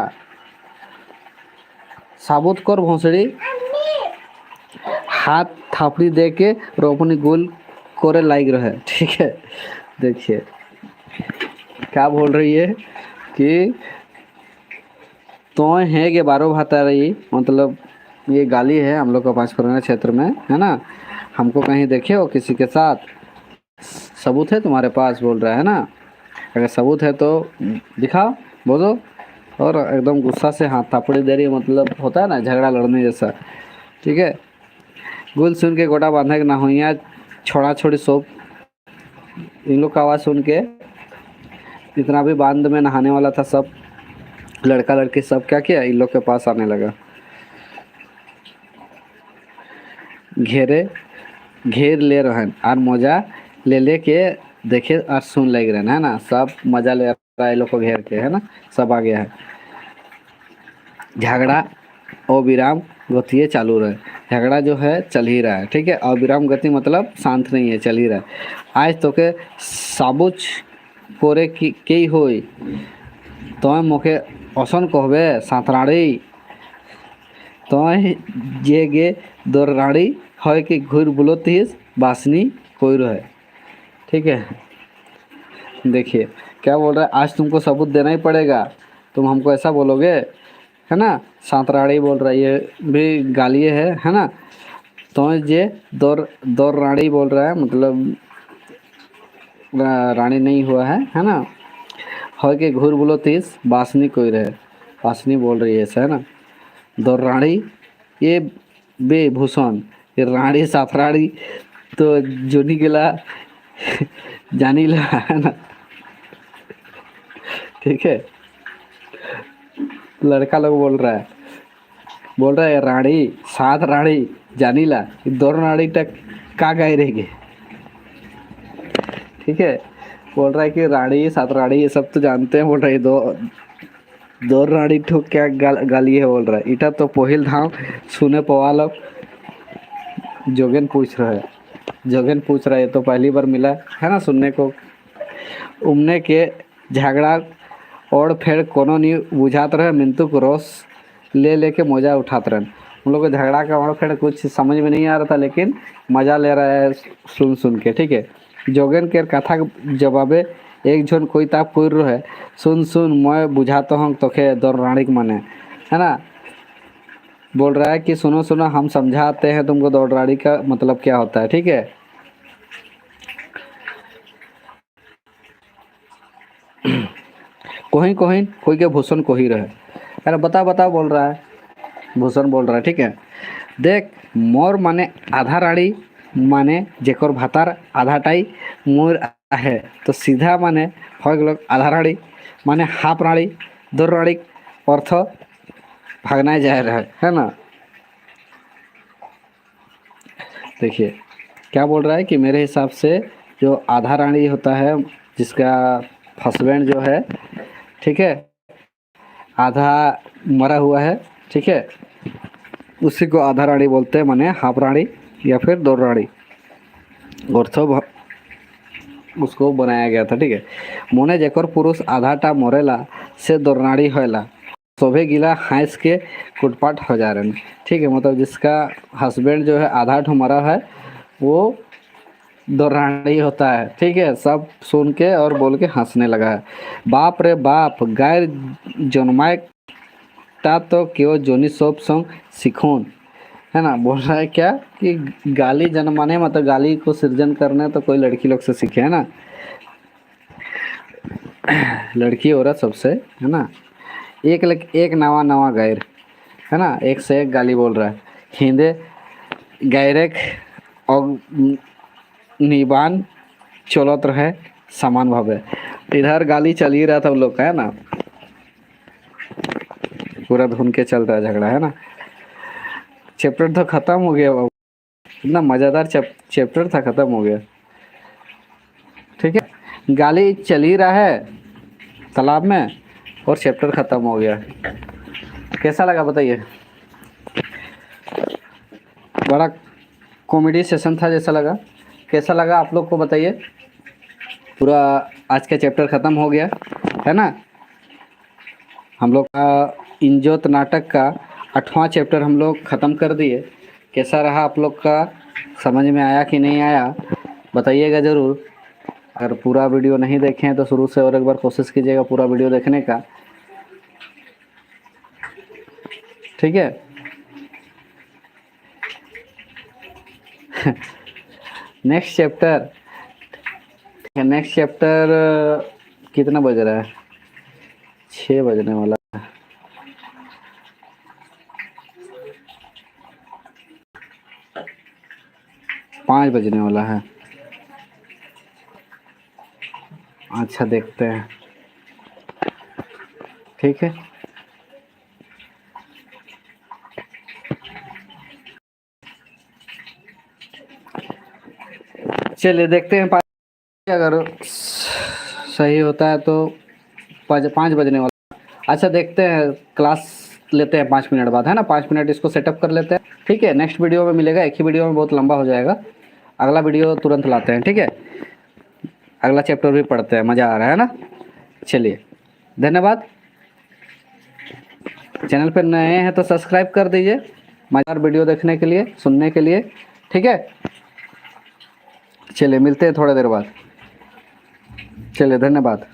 साबुत कर भोसड़ी हाथ थापड़ी दे के रोपनी गोल करे लाइक रहे। ठीक है, देखिए क्या बोल रही है कि तो है कि 12 भातारी मतलब ये गाली है हम लोग का पांचफोरना क्षेत्र में, है ना। हमको कहीं देखे हो किसी के साथ, सबूत है तुम्हारे पास, बोल रहा है ना। अगर सबूत है तो दिखाओ बोलो। और एकदम गुस्सा से हाथ थापड़ी दे रही है, मतलब होता है ना झगड़ा लड़ने जैसा। ठीक है, गुल सुन के गोटा बांधा के ना हुआ छोड़ा छोड़ी सोप इन लोग का आवाज़ सुन के जितना भी बांध में नहाने वाला था सब लड़का लड़की सब क्या किया इन लोग के पास आने लगा। घेर ले रहे हैं और मजा ले के देखे और सुन लग रहे हैं, है ना। सब मजा ले रहा है लोग को घेर के, है ना। सब आ गया है। झगड़ा अविराम गति चालू रहे, झगड़ा जो है चल ही रहा है। ठीक है, अविराम गति मतलब शांत नहीं है, चल ही रहा है। आज तो के साबुच कोरे की होई तो मोके असन कहबे सातराड़ी तो जे गे दौराड़ी है कि घूर बुलोतीस बासनी कोई रहे। ठीक है, देखिए क्या बोल रहा है, आज तुमको सबूत देना ही पड़ेगा, तुम हमको ऐसा बोलोगे, है ना। सांतराड़ी बोल रहा है, ये भी गालिए है ना। तो ये दौर रानी बोल रहा है मतलब रानी नहीं हुआ है ना। हो के घूर बोलो तीस बासनी कोई रहे, बासनी बोल रही है ऐसा, है ना। दौर रानी ये बेभूषण ये रानी साथराड़ी तो जोनी गिला जानी ला, है ना। ठीक है, लड़का लोग बोल रहा है रानी साथ रानी जानी ला दो रानी तक का गए रहेंगे। ठीक है, बोल रहा है कि रानी सात रानी ये सब तो जानते हैं, बोल रहा है दो रानी ठोक क्या गाली है, बोल रहा है इटा तो पहिल धाम सुने पवा लोग। जोगन पूछ रहा है तो पहली बार मिला है ना सुनने को। उमने के झगड़ा और फिर कोनो नहीं बुझात रहे, मिंतु को रोस ले के मज़ा उठाते रहे। उन लोग को झगड़ा का और फिर कुछ समझ में नहीं आ रहा था, लेकिन मज़ा ले रहा है सुन के। ठीक है, जोगन के कथा जवाबे एक झन कोई ताप पूर रहे सुन मैं बुझाता हूँ तोखे दौर रानी के मने, है ना। बोल रहा है कि सुनो हम समझाते हैं तुमको दौड़ रानी का मतलब क्या होता है। ठीक है, कोई के भूषण को ही रहे, अरे बता बोल रहा है, भूषण बोल रहा है। ठीक है, देख मोर माने आधा रानी माने जेकर भातार आधा टाई मोर है तो सीधा माने हो गल आधा रानी माने हाफ राड़ी दौड़ अर्थ भागना जा रहा है ना। देखिए क्या बोल रहा है कि मेरे हिसाब से जो आधा रानी होता है जिसका हस्बैंड जो है, ठीक है, आधा मरा हुआ है, ठीक है, उसी को आधा रानी बोलते हैं, माने हाफ रानी या फिर दौड़ रानी अर्थ उसको बनाया गया था। ठीक है, मने जेकर पुरुष आधाटा मरेला से दौड़नाड़ी होएला सभे गिला हाइस के कुटपाट हो जा रहे हैं। ठीक है, मतलब जिसका हस्बैंड जो है आधा ठो मरा है वो दौड़नाड़ी होता है। ठीक है, सब सुन के और बोल के हंसने लगा है। बाप रे बाप गाय जन्माए ता तो क्यों जोनी सोप संग सिखोन, है ना। बोल रहा है क्या कि गाली जन्माने मतलब गाली को सृजन करने तो कोई लड़की लोग से सीखे, है ना, लड़की औरत सबसे, है ना। एक नवा नवा गैर, है ना, एक से एक गाली बोल रहा है। हिंदे गैरेक और निबान चलत रहे समान भावे। इधर गाली चल ही रहा था हम लोग का, है ना, पूरा धुन के चल रहा है झगड़ा, है ना। चैप्टर तो खत्म हो गया, इतना मज़ेदार चैप्टर था, खत्म हो गया। ठीक है, गाली चल ही रहा है तालाब में और चैप्टर ख़त्म हो गया। कैसा लगा बताइए, बड़ा कॉमेडी सेशन था जैसा लगा। कैसा लगा आप लोग को बताइए। पूरा आज का चैप्टर ख़त्म हो गया, है ना। हम लोग का इंजोत नाटक का 8वां चैप्टर हम लोग ख़त्म कर दिए। कैसा रहा आप लोग का, समझ में आया कि नहीं आया बताइएगा ज़रूर। अगर पूरा वीडियो नहीं देखे हैं तो शुरू से और एक बार कोशिश कीजिएगा पूरा वीडियो देखने का। ठीक है नेक्स्ट चैप्टर, नेक्स्ट चैप्टर कितना बज रहा है, 6 बजने वाला है। पाँच बजने वाला है। अच्छा देखते हैं, ठीक है। चलिए देखते हैं, अगर सही होता है तो 5 बजने वाला। अच्छा देखते हैं, क्लास लेते हैं 5 मिनट बाद, है ना। 5 मिनट इसको सेटअप कर लेते हैं, ठीक है। नेक्स्ट वीडियो में मिलेगा, एक ही वीडियो में बहुत लंबा हो जाएगा। अगला वीडियो तुरंत लाते हैं, ठीक है। अगला चैप्टर भी पढ़ते हैं, मज़ा आ रहा है ना। चलिए धन्यवाद। चैनल पर नए हैं तो सब्सक्राइब कर दीजिए मज़ेदार वीडियो देखने के लिए, सुनने के लिए, ठीक है। चलिए मिलते हैं थोड़ी देर बाद। चलिए धन्यवाद।